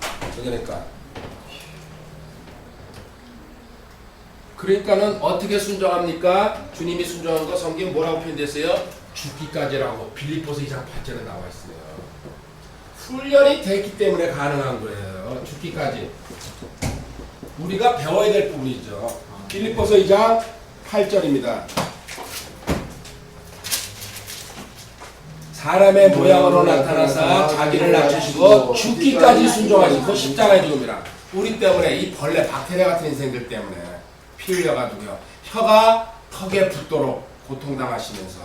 그러니까는 어떻게 순종합니까? 주님이 순종한 거 성경 뭐라고 표현됐어요? 죽기까지라고 빌립보서 2장 8절에 나와 있어요. 훈련이 됐기 때문에 가능한 거예요. 죽기까지. 우리가 배워야 될 부분이죠. 빌립보서 2장 8절입니다. 사람의 모양으로 나타나사 자기를 낮추시고 죽기까지 순종하시고 십자가의 죽음이라. 우리 때문에 이 벌레 박테리아 같은 인생들 때문에 피 흘려가지고요. 혀가 턱에 붙도록 고통당하시면서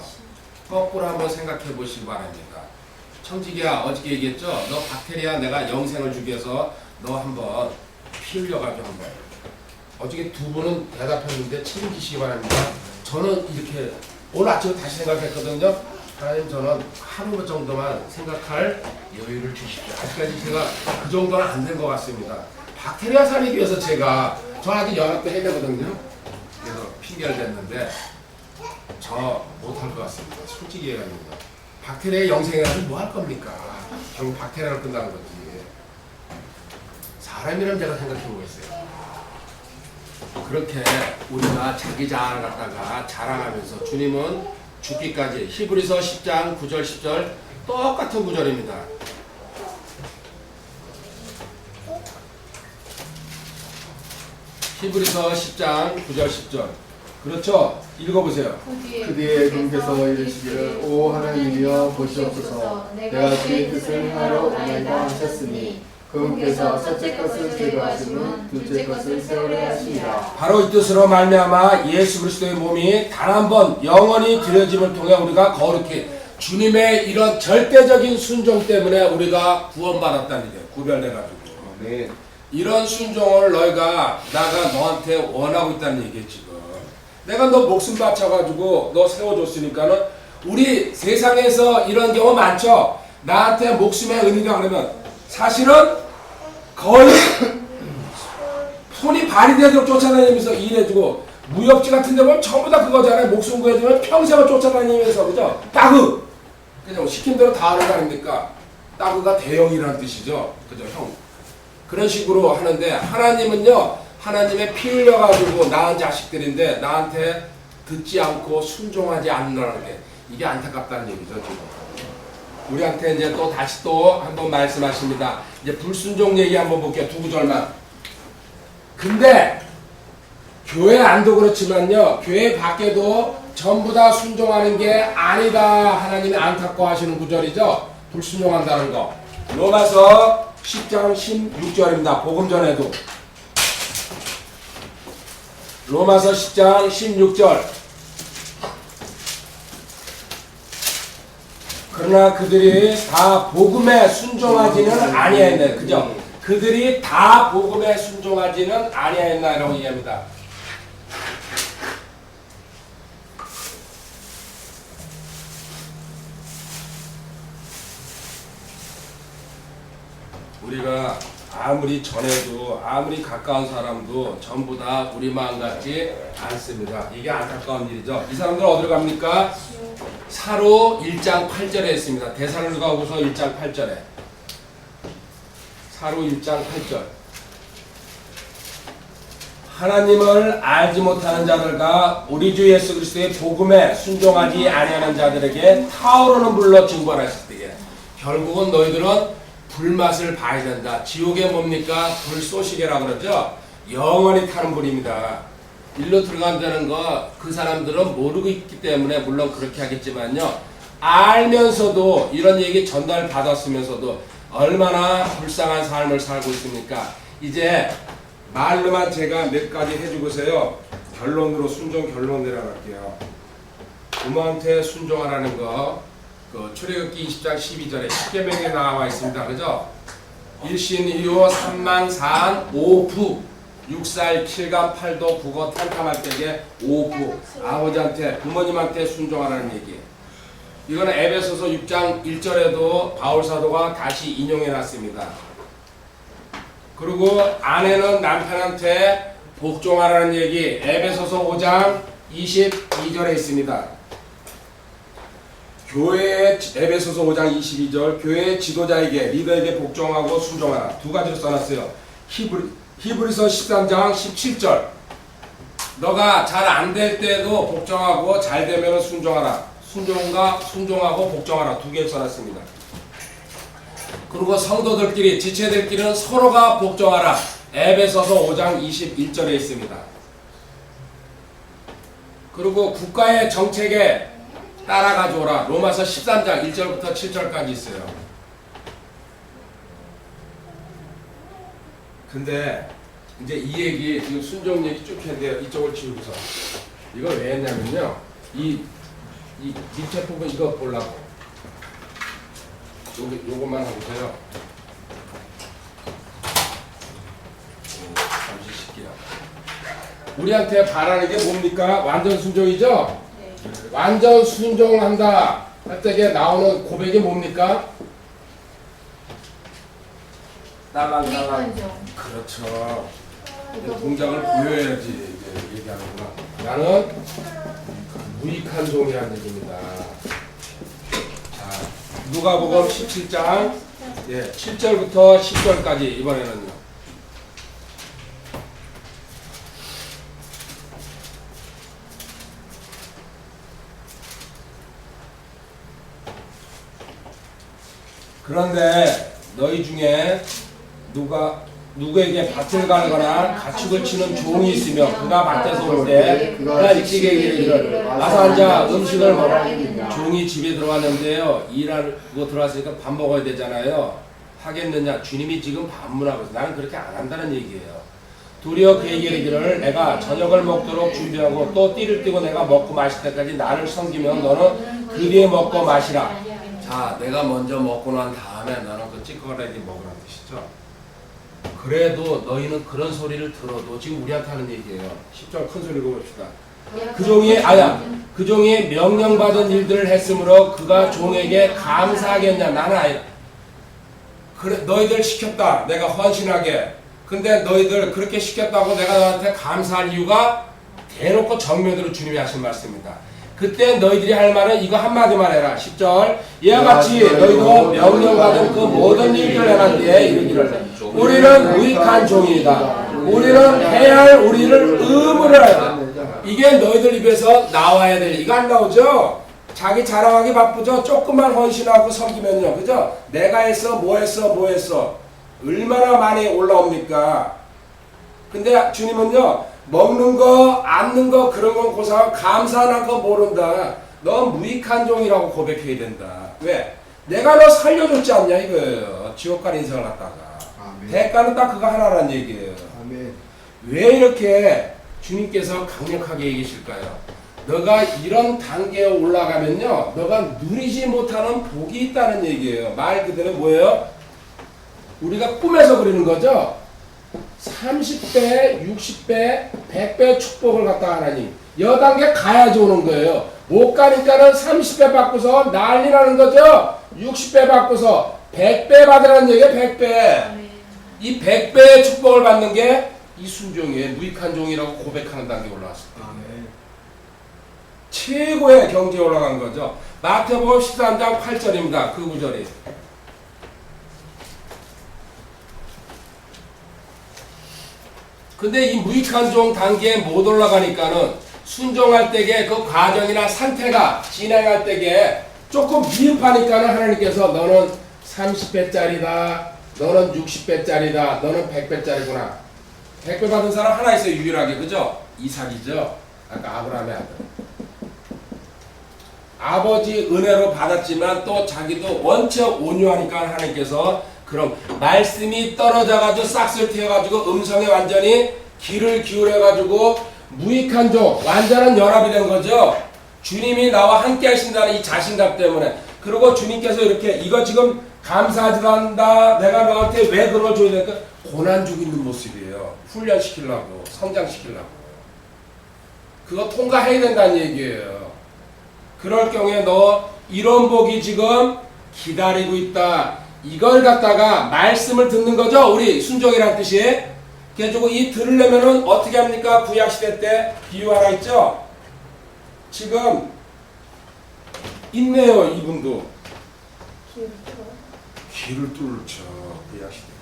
거꾸로 한번 생각해 보시기 바랍니다. 청지기야 어저께 얘기했죠? 너 박테리아 내가 영생을 주기 위해서 너 한번 피 흘려가지고 한번. 어저께 두 분은 대답했는데 책임지시기 바랍니다. 저는 이렇게 오늘 아침에 다시 생각했거든요. 하나님 저는 하루 정도만 생각할 여유를 주십시오. 아직까지 제가 그 정도는 안 된 것 같습니다. 박테리아 살리기 위해서 제가 저 아직 연합도 해내거든요. 그래서 핑계를 댔는데 저 못할 것 같습니다. 솔직히 얘기합니다. 박테리아 영생해가지고 뭐 할 겁니까? 결국 박테리아로 끝나는 거지. 사람이라면 제가 생각해 보겠어요. 그렇게 우리가 자기 자아를 갖다가 자랑하면서 주님은 죽기까지 히브리서 10장 9절 10절 똑같은 구절입니다. 히브리서 10장 9절 10절 그렇죠? 읽어보세요. 그 뒤에 주님께서 이르시기를 오 하나님이여 보시옵소서 내가 주의 뜻을 행하러 오나이다 하셨으니 그분께서 첫째 것을 제거하시면 둘째 것을 세우려 하시니라. 바로 이 뜻으로 말미암아 예수 그리스도의 몸이 단 한 번 영원히 드려짐을 통해 우리가 거룩히 주님의 이런 절대적인 순종 때문에 우리가 구원받았다는 얘기예요. 구별돼가지고. 네. 이런 순종을 너희가 나가 너한테 원하고 있다는 얘기예요. 지금 내가 너 목숨 바쳐가지고 너 세워줬으니까는 우리 세상에서 이런 경우 많죠. 나한테 목숨의 은혜가 그러면 사실은 거의 손이 발이 되도록 쫓아다니면서 일해주고 무협지 같은 데 보면 전부 다 그거잖아요. 목숨 구해주면 평생을 쫓아다니면서 그죠? 따그! 그죠? 시킨 대로 다 하는 거 아닙니까? 따그가 대형이라는 뜻이죠. 그죠? 형. 그런 식으로 하는데 하나님은요. 하나님의 피 흘려가지고 낳은 자식들인데 나한테 듣지 않고 순종하지 않는다는 게 이게 안타깝다는 얘기죠. 지금. 우리한테 이제 또 다시 또 한번 말씀하십니다. 이제 불순종 얘기 한번 볼게요. 두 구절만. 근데 교회 안도 그렇지만요. 교회 밖에도 전부 다 순종하는 게 아니다. 하나님이 안타까워하시는 구절이죠. 불순종한다는 거. 로마서 10장 16절입니다. 복음 전에도. 로마서 10장 16절. 그러나 그들이 다 복음에 순종하지는 아니하였네. 그죠? 그들이 다 복음에 순종하지는 아니하였나라고 얘기합니다. 우리가 아무리 전해도 아무리 가까운 사람도 전부 다 우리 마음 같지 않습니다. 이게 안타까운 일이죠. 이 사람들 어디로 갑니까? 사로 1장 8절에 있습니다. 데살로니가후서 1장 8절에. 사로 1장 8절. 하나님을 알지 못하는 자들과 우리 주 예수 그리스도의 복음에 순종하지 아니하는 자들에게 타오르는 불로 징벌하실 때에 결국은 너희들은 불맛을 봐야 된다. 지옥에 뭡니까? 불쏘시개라고 그러죠. 영원히 타는 불입니다. 일로 들어간다는 거 그 사람들은 모르고 있기 때문에 물론 그렇게 하겠지만요. 알면서도 이런 얘기 전달 받았으면서도 얼마나 불쌍한 삶을 살고 있습니까? 이제 말로만 제가 몇 가지 해주고서요. 결론으로 순종 결론 내려갈게요. 부모한테 순종하라는 거 그 출애굽기 20장 12절에 십계명에 나와 있습니다. 그죠? 일신이요 삼만산 오부 육살 칠감 팔도 국어 탄탐할 때에 오부 아버지한테 부모님한테 순종하라는 얘기. 이거는 에베소서 6장 1절에도 바울 사도가 다시 인용해 놨습니다. 그리고 아내는 남편한테 복종하라는 얘기 에베소서 5장 22절에 있습니다. 교회의 에베소서 5장 22절 교회의 지도자에게 리더에게 복종하고 순종하라. 두 가지로 써놨어요. 히브리서 13장 17절 너가 잘 안 될 때도 복종하고 잘 되면 순종하라. 순종하고 복종하라. 두 개 써놨습니다. 그리고 성도들끼리 지체들끼리는 서로가 복종하라. 에베소서 5장 21절에 있습니다. 그리고 국가의 정책에 따라가줘라. 로마서 13장 1절부터 7절까지 있어요. 근데 이제 이 얘기 지금 순종 얘기 쭉 했는데 이쪽을 치우고서 이걸 왜 했냐면요. 이 밑에 부분 이거 보려고 요것만 하고서요. 잠시 쉴게요. 우리한테 바라는 게 뭡니까? 완전 순종이죠? 네. 완전 순종한다 할 때 나오는 고백이 뭡니까? 무익한종. 그렇죠. 동작을 보여야지 이제 얘기하는구나. 나는 무익한 종이라는 얘기입니다. 자, 누가복음 17장 7절부터 10절까지 이번에는요. 그런데 너희 중에 누구에게 밭을 갈거나 가축을 치는 종이 있으며 그가 밭에서 올 때 그가 일찍에 이르기를 와서 앉아 음식을 먹으라. 종이 집에 들어왔는데요. 일하고 들어왔으니까 밥 먹어야 되잖아요. 하겠느냐? 주님이 지금 반문하고 있어요. 나는 그렇게 안 한다는 얘기예요. 도리어 그에게 이르기를 내가 저녁을 먹도록 준비하고 또 띠를 띠고 내가 먹고 마실 때까지 나를 섬기면 너는 그 뒤에 먹고 마시라. 자, 내가 먼저 먹고 난 다음에 너는 그 찌꺼기를 먹으라는 뜻이죠. 그래도 너희는 그런 소리를 들어도 지금 우리한테 하는 얘기예요. 10절 큰 소리 읽어봅시다. 그 종이 명령받은 일들을 했으므로 그가 종에게 감사하겠냐? 나는 아니라. 그래, 너희들 시켰다. 내가 헌신하게. 근데 너희들 그렇게 시켰다고 내가 너한테 감사할 이유가 대놓고 정면으로 주님이 하신 말씀입니다. 그때 너희들이 할 말은 이거 한마디만 해라. 10절 이와 같이 너희도 명령받은 그 모든 일들을 해놨기에 이르기를 우리는 무익한 종이다. 우리는 해야 할 우리를 의무를 하다. 이게 너희들 입에서 나와야 될 이거 안 나오죠? 자기 자랑하기 바쁘죠? 조금만 헌신하고 섬기면요. 그죠? 내가 했어 뭐 했어 얼마나 많이 올라옵니까? 근데 주님은요 먹는 거, 앉는 거 그런 건 고사하고 감사하는 거 모른다. 넌 무익한 종이라고 고백해야 된다. 왜? 내가 너 살려줬지 않냐 이거예요. 지옥 갈 인생을 갖다가. 아멘. 대가는 딱 그거 하나란 얘기예요. 아멘. 왜 이렇게 주님께서 강력하게 얘기하실까요? 너가 이런 단계에 올라가면요 너가 누리지 못하는 복이 있다는 얘기예요. 말 그대로 뭐예요? 우리가 꿈에서 그리는 거죠. 30배, 60배, 100배 축복을 갖다 하나님 여단계 가야지 오는 거예요. 못 가니까는 30배 받고서 난리나는 거죠. 60배 받고서 100배 받으라는 얘기예요. 100배. 이 100배의 축복을 받는 게 이 순종이에요. 무익한 종이라고 고백하는 단계에 올라왔을 때 아멘. 최고의 경지에 올라간 거죠. 마태복음 13장 8절입니다. 그 구절이 근데 이 무익한 종 단계에 못 올라가니까는 순종할 때에 그 과정이나 상태가 진행할 때에 조금 미흡하니까는 하나님께서 너는 30배짜리다, 너는 60배짜리다, 너는 100배짜리구나. 100배 받은 사람 하나 있어요. 유일하게. 그죠? 이삭이죠. 아까 아브라함의 아들. 아버지 은혜로 받았지만 또 자기도 원체 온유하니까 하나님께서 그럼 말씀이 떨어져가지고 싹쓸 튀어가지고 음성에 완전히 귀를 기울여가지고 무익한 종 완전한 연합이 된 거죠. 주님이 나와 함께 하신다는 이 자신감 때문에. 그리고 주님께서 이렇게 이거 지금 감사하지도 않는다. 내가 너한테 왜 그런 걸 줘야 될까? 고난 주고 있는 모습이에요. 훈련시키려고 성장시키려고. 그거 통과해야 된다는 얘기예요. 그럴 경우에 너 이런 복이 지금 기다리고 있다. 이걸 갖다가 말씀을 듣는 거죠. 우리 순종이란 뜻이. 그래가지고 이 들으려면은 어떻게 합니까? 구약시대 때 비유 하나 있죠. 지금 있네요. 이분도 귀를 뚫죠. 구약시대 때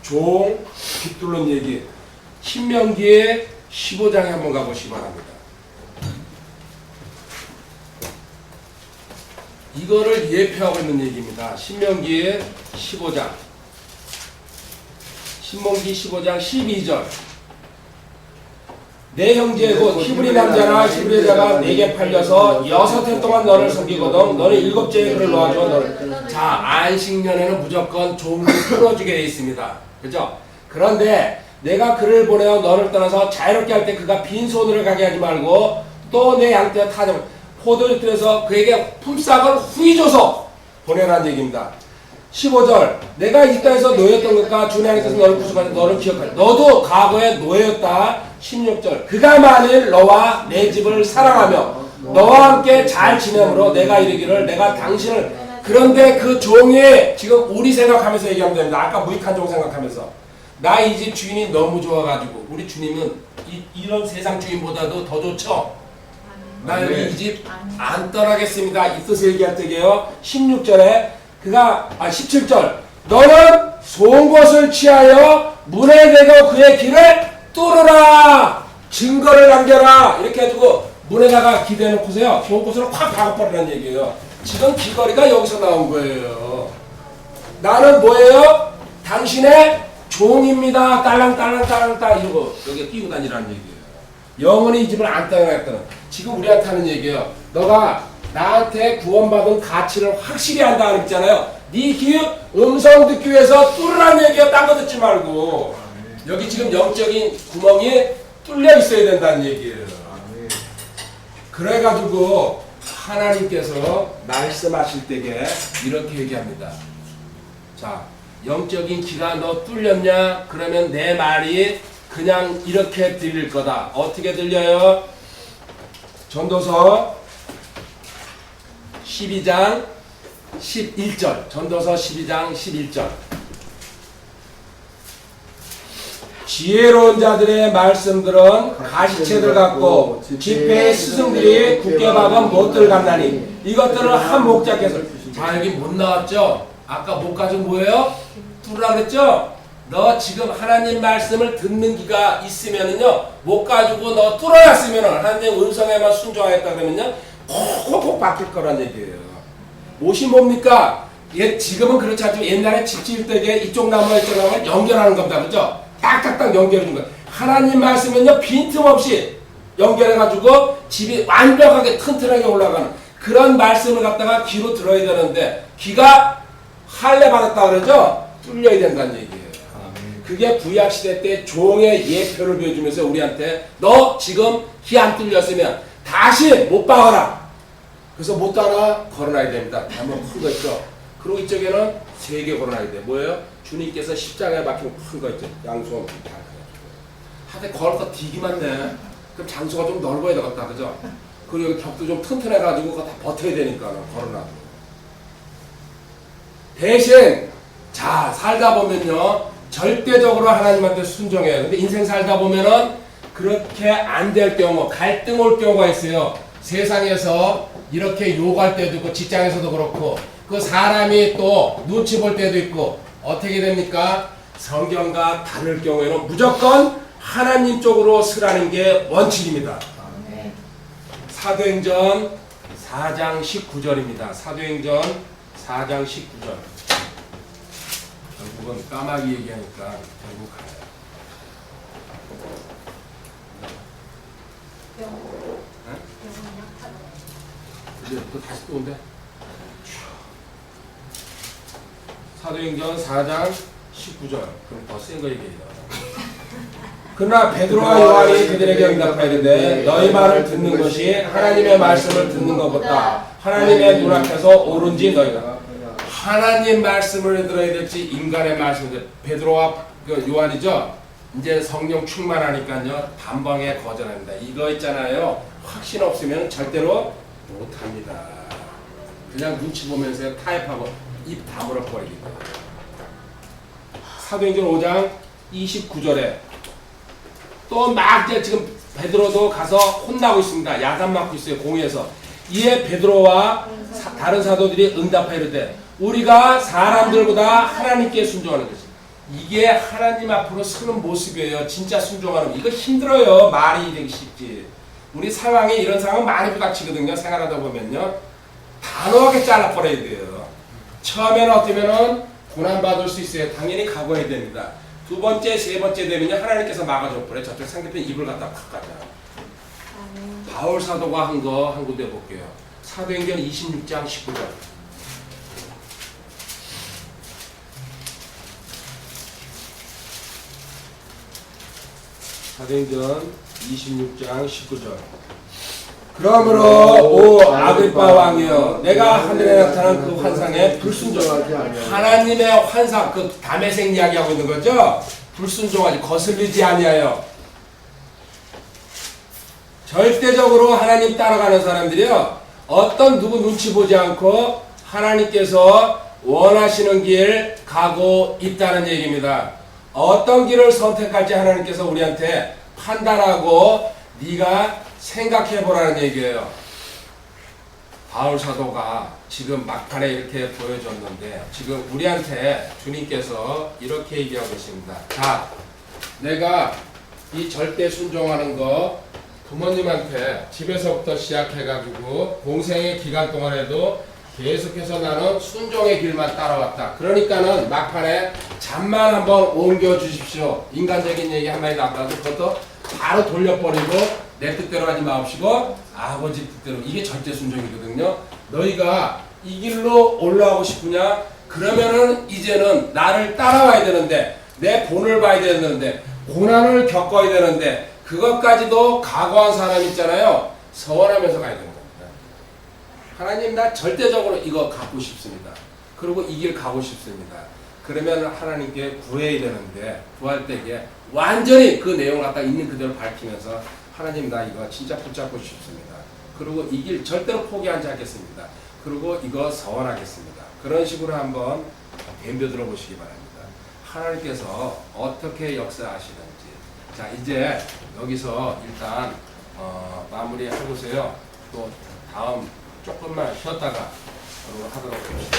종 귀 뚫는 얘기 신명기의 15장에 한번 가보시기 바랍니다. 이거를 예표하고 있는 얘기입니다. 신명기의 15장. 신명기 15장 12절. 내 형제고 히브리 남자나 히브리 여자가 내게 팔려서 6해 동안 너를 섬기거든. 너는 7째에 그를 놓아줘. 너를. 자, 안식년에는 무조건 종을 풀어주게 돼 있습니다. 그죠? 그런데 내가 그를 보내어 너를 떠나서 자유롭게 할 때 그가 빈손으로 가게 하지 말고 또 내 양떼와 타정 포도주들에서 그에게 품삯을 후히 줘서 보내라는 얘기입니다. 15절 내가 이 땅에서 노예였던 것과 주의 하나님께서 너를 구속하여 너를 기억하라. 너도 과거에 노예였다. 16절 그가 만일 너와 내 집을 사랑하며 너와 함께 잘 지내므로 내가 이르기를 내가 당신을 그런데 그 종이 지금 우리 생각하면서 얘기하면 됩니다. 아까 무익한 종 생각하면서 나 이 집 주인이 너무 좋아가지고 우리 주님은 이런 세상 주인보다도 더 좋죠. 나 여기 이 집 안 떠나겠습니다. 이 뜻을 얘기할 때게요. 16절에 그가 17절 너는 송곳을 취하여 문에 대고 그의 길을 뚫으라. 증거를 남겨라. 이렇게 해주고 문에다가 기대놓고서요. 송곳으로 콱 박아버리라는 얘기예요. 지금 귀걸이가 여기서 나온 거예요. 나는 뭐예요? 당신의 종입니다. 딸랑딸랑딸랑딸 이러고 여기 끼고 다니라는 얘기예요. 영원히 이 집을 안 떠나겠다는. 지금 우리한테 하는 얘기예요. 너가 나한테 구원받은 가치를 확실히 한다는 거 있잖아요. 네 귀 음성 듣기 위해서 뚫으라는 얘기야. 딴 거 듣지 말고. 여기 지금 영적인 구멍이 뚫려 있어야 된다는 얘기예요. 그래가지고 하나님께서 말씀하실 때에 이렇게 얘기합니다. 자, 영적인 귀가 너 뚫렸냐? 그러면 내 말이 그냥 이렇게 들릴 거다. 어떻게 들려요? 전도서 12장 11절. 전도서 12장 11절. 지혜로운 자들의 말씀들은 가시채들 같고 집회의 스승들이 굳게 박은 못들 같나니 이것들을 한 목자께서. 자, 여기 못 나왔죠? 아까 못 가지고 뭐예요? 뚫으라 그랬죠? 너 지금 하나님 말씀을 듣는 기가 있으면은요, 못 가지고 너 뚫어놨으면은 하나님 음성에만 순종하겠다 그러면요, 콕콕콕 박힐 거란 얘기예요. 못이 뭡니까? 지금은 그렇지 않지만 옛날에 집 지을 때 이쪽 나무와 이쪽 나무를 연결하는 겁니다. 그죠? 딱딱딱 연결해 준 거예요. 하나님 말씀은요, 빈틈없이 연결해가지고 집이 완벽하게 튼튼하게 올라가는 그런 말씀을 갖다가 귀로 들어야 되는데, 귀가 할례 받았다 그러죠? 뚫려야 된다는 얘기예요. 그게 구약시대 때 종의 예표를 보여주면서 우리한테 너 지금 귀 안 뚫렸으면 다시 못 박아라. 그래서 못 따라 걸어놔야 됩니다. 한번 큰 거 있죠. 그리고 이쪽에는 3개 걸어놔야 돼. 뭐예요? 주님께서 십자가에 박힌 큰 거 있죠. 양손 다 하여튼 걸을 거 되기만 내. 그럼 장소가 좀 넓어야 되겠다. 그죠? 그리고 여기 벽도 좀 튼튼해가지고 그거 다 버텨야 되니까 걸어놔도. 대신 자 살다 보면요, 절대적으로 하나님한테 순종해요. 근데 인생 살다 보면은 그렇게 안 될 경우, 갈등 올 경우가 있어요. 세상에서 이렇게 욕할 때도 있고, 직장에서도 그렇고, 그 사람이 또 눈치 볼 때도 있고, 어떻게 됩니까? 성경과 다를 경우에는 무조건 하나님 쪽으로 서라는 게 원칙입니다. 사도행전 4장 19절입니다. 사도행전 4장 19절. 결국은 까마귀 얘기하니까 결국 가요. 이제 또 다시 또 온대. 사도행전 4장 19절. 그럼 더 센 거 얘기해요. 그러나 베드로와 요한이 그들에게 응답하였는데 너희 말을 듣는 것이 하나님의 말씀을 듣는 것보다 하나님의 눈앞에서 옳은지 너희가. 하나님 말씀을 들어야 될지 인간의 말씀을. 베드로와 요한이죠. 이제 성령 충만하니까요, 단방에 거절합니다. 이거 있잖아요, 확신 없으면 절대로 못합니다. 그냥 눈치 보면서 타협하고 입 다물어 버리겠다. 사도행전 5장 29절에 또 막 지금 베드로도 가서 혼나고 있습니다. 야단 맞고 있어요. 공회에서. 이에 베드로와 다른 사도들이 응답하여 이르되 우리가 사람들보다 하나님께 순종하는 것이 이게 하나님 앞으로 서는 모습이에요. 진짜 순종하는 거. 이거 힘들어요. 말이 되기 쉽지. 우리 상황에 이런 상황 많이 부닥치거든요. 생활하다 보면요. 단호하게 잘라버려야 돼요. 처음에는 어쩌면은 고난받을 수 있어요. 당연히 각오해야 됩니다. 두 번째, 세 번째 되면요. 하나님께서 막아줘 버려요. 저쪽 상대편 입을 갖다 팍 가잖아요. 바울 사도가 한 거 한 군데 볼게요. 사도행전 26장 19절. 사도행전 26장 19절. 그러므로 오 아그리빠 왕이여 내가 하늘에 나타난 그 환상에 불순종하지 아니하고 하나님의 환상 그 담에색 이야기하고 있는 거죠. 불순종하지 거슬리지 아니하여 절대적으로 하나님 따라가는 사람들이요 어떤 누구 눈치 보지 않고 하나님께서 원하시는 길 가고 있다는 얘기입니다. 어떤 길을 선택할지 하나님께서 우리한테 판단하고 네가 생각해 보라는 얘기예요. 바울 사도가 지금 막판에 이렇게 보여줬는데 지금 우리한테 주님께서 이렇게 얘기하고 있습니다. 자, 내가 이 절대 순종하는 거 부모님한테 집에서부터 시작해가지고 공생의 기간 동안에도 계속해서 나는 순종의 길만 따라왔다. 그러니까는 막판에 잠만 한번 옮겨 주십시오. 인간적인 얘기 한마디 나가도 그것도 바로 돌려버리고 내 뜻대로 하지 마옵시고 아버지 뜻대로. 이게 절대 순종이거든요. 너희가 이 길로 올라가고 싶으냐? 그러면은 이제는 나를 따라와야 되는데 내 본을 봐야 되는데 고난을 겪어야 되는데 그것까지도 각오한 사람 있잖아요. 서원하면서 가야 되는 겁니다. 하나님 나 절대적으로 이거 갖고 싶습니다. 그리고 이 길 가고 싶습니다. 그러면 하나님께 구해야 되는데 구할 때에 완전히 그 내용을 갖다 있는 그대로 밝히면서 하나님 나 이거 진짜 붙잡고 싶습니다. 그리고 이 길 절대로 포기하지 않겠습니다. 그리고 이거 서원하겠습니다. 그런 식으로 한번 덤벼들어 보시기 바랍니다. 하나님께서 어떻게 역사하시는지. 자 이제 여기서 일단 마무리 해보세요. 또 다음 조금만 쉬었다가 하도록 합시다.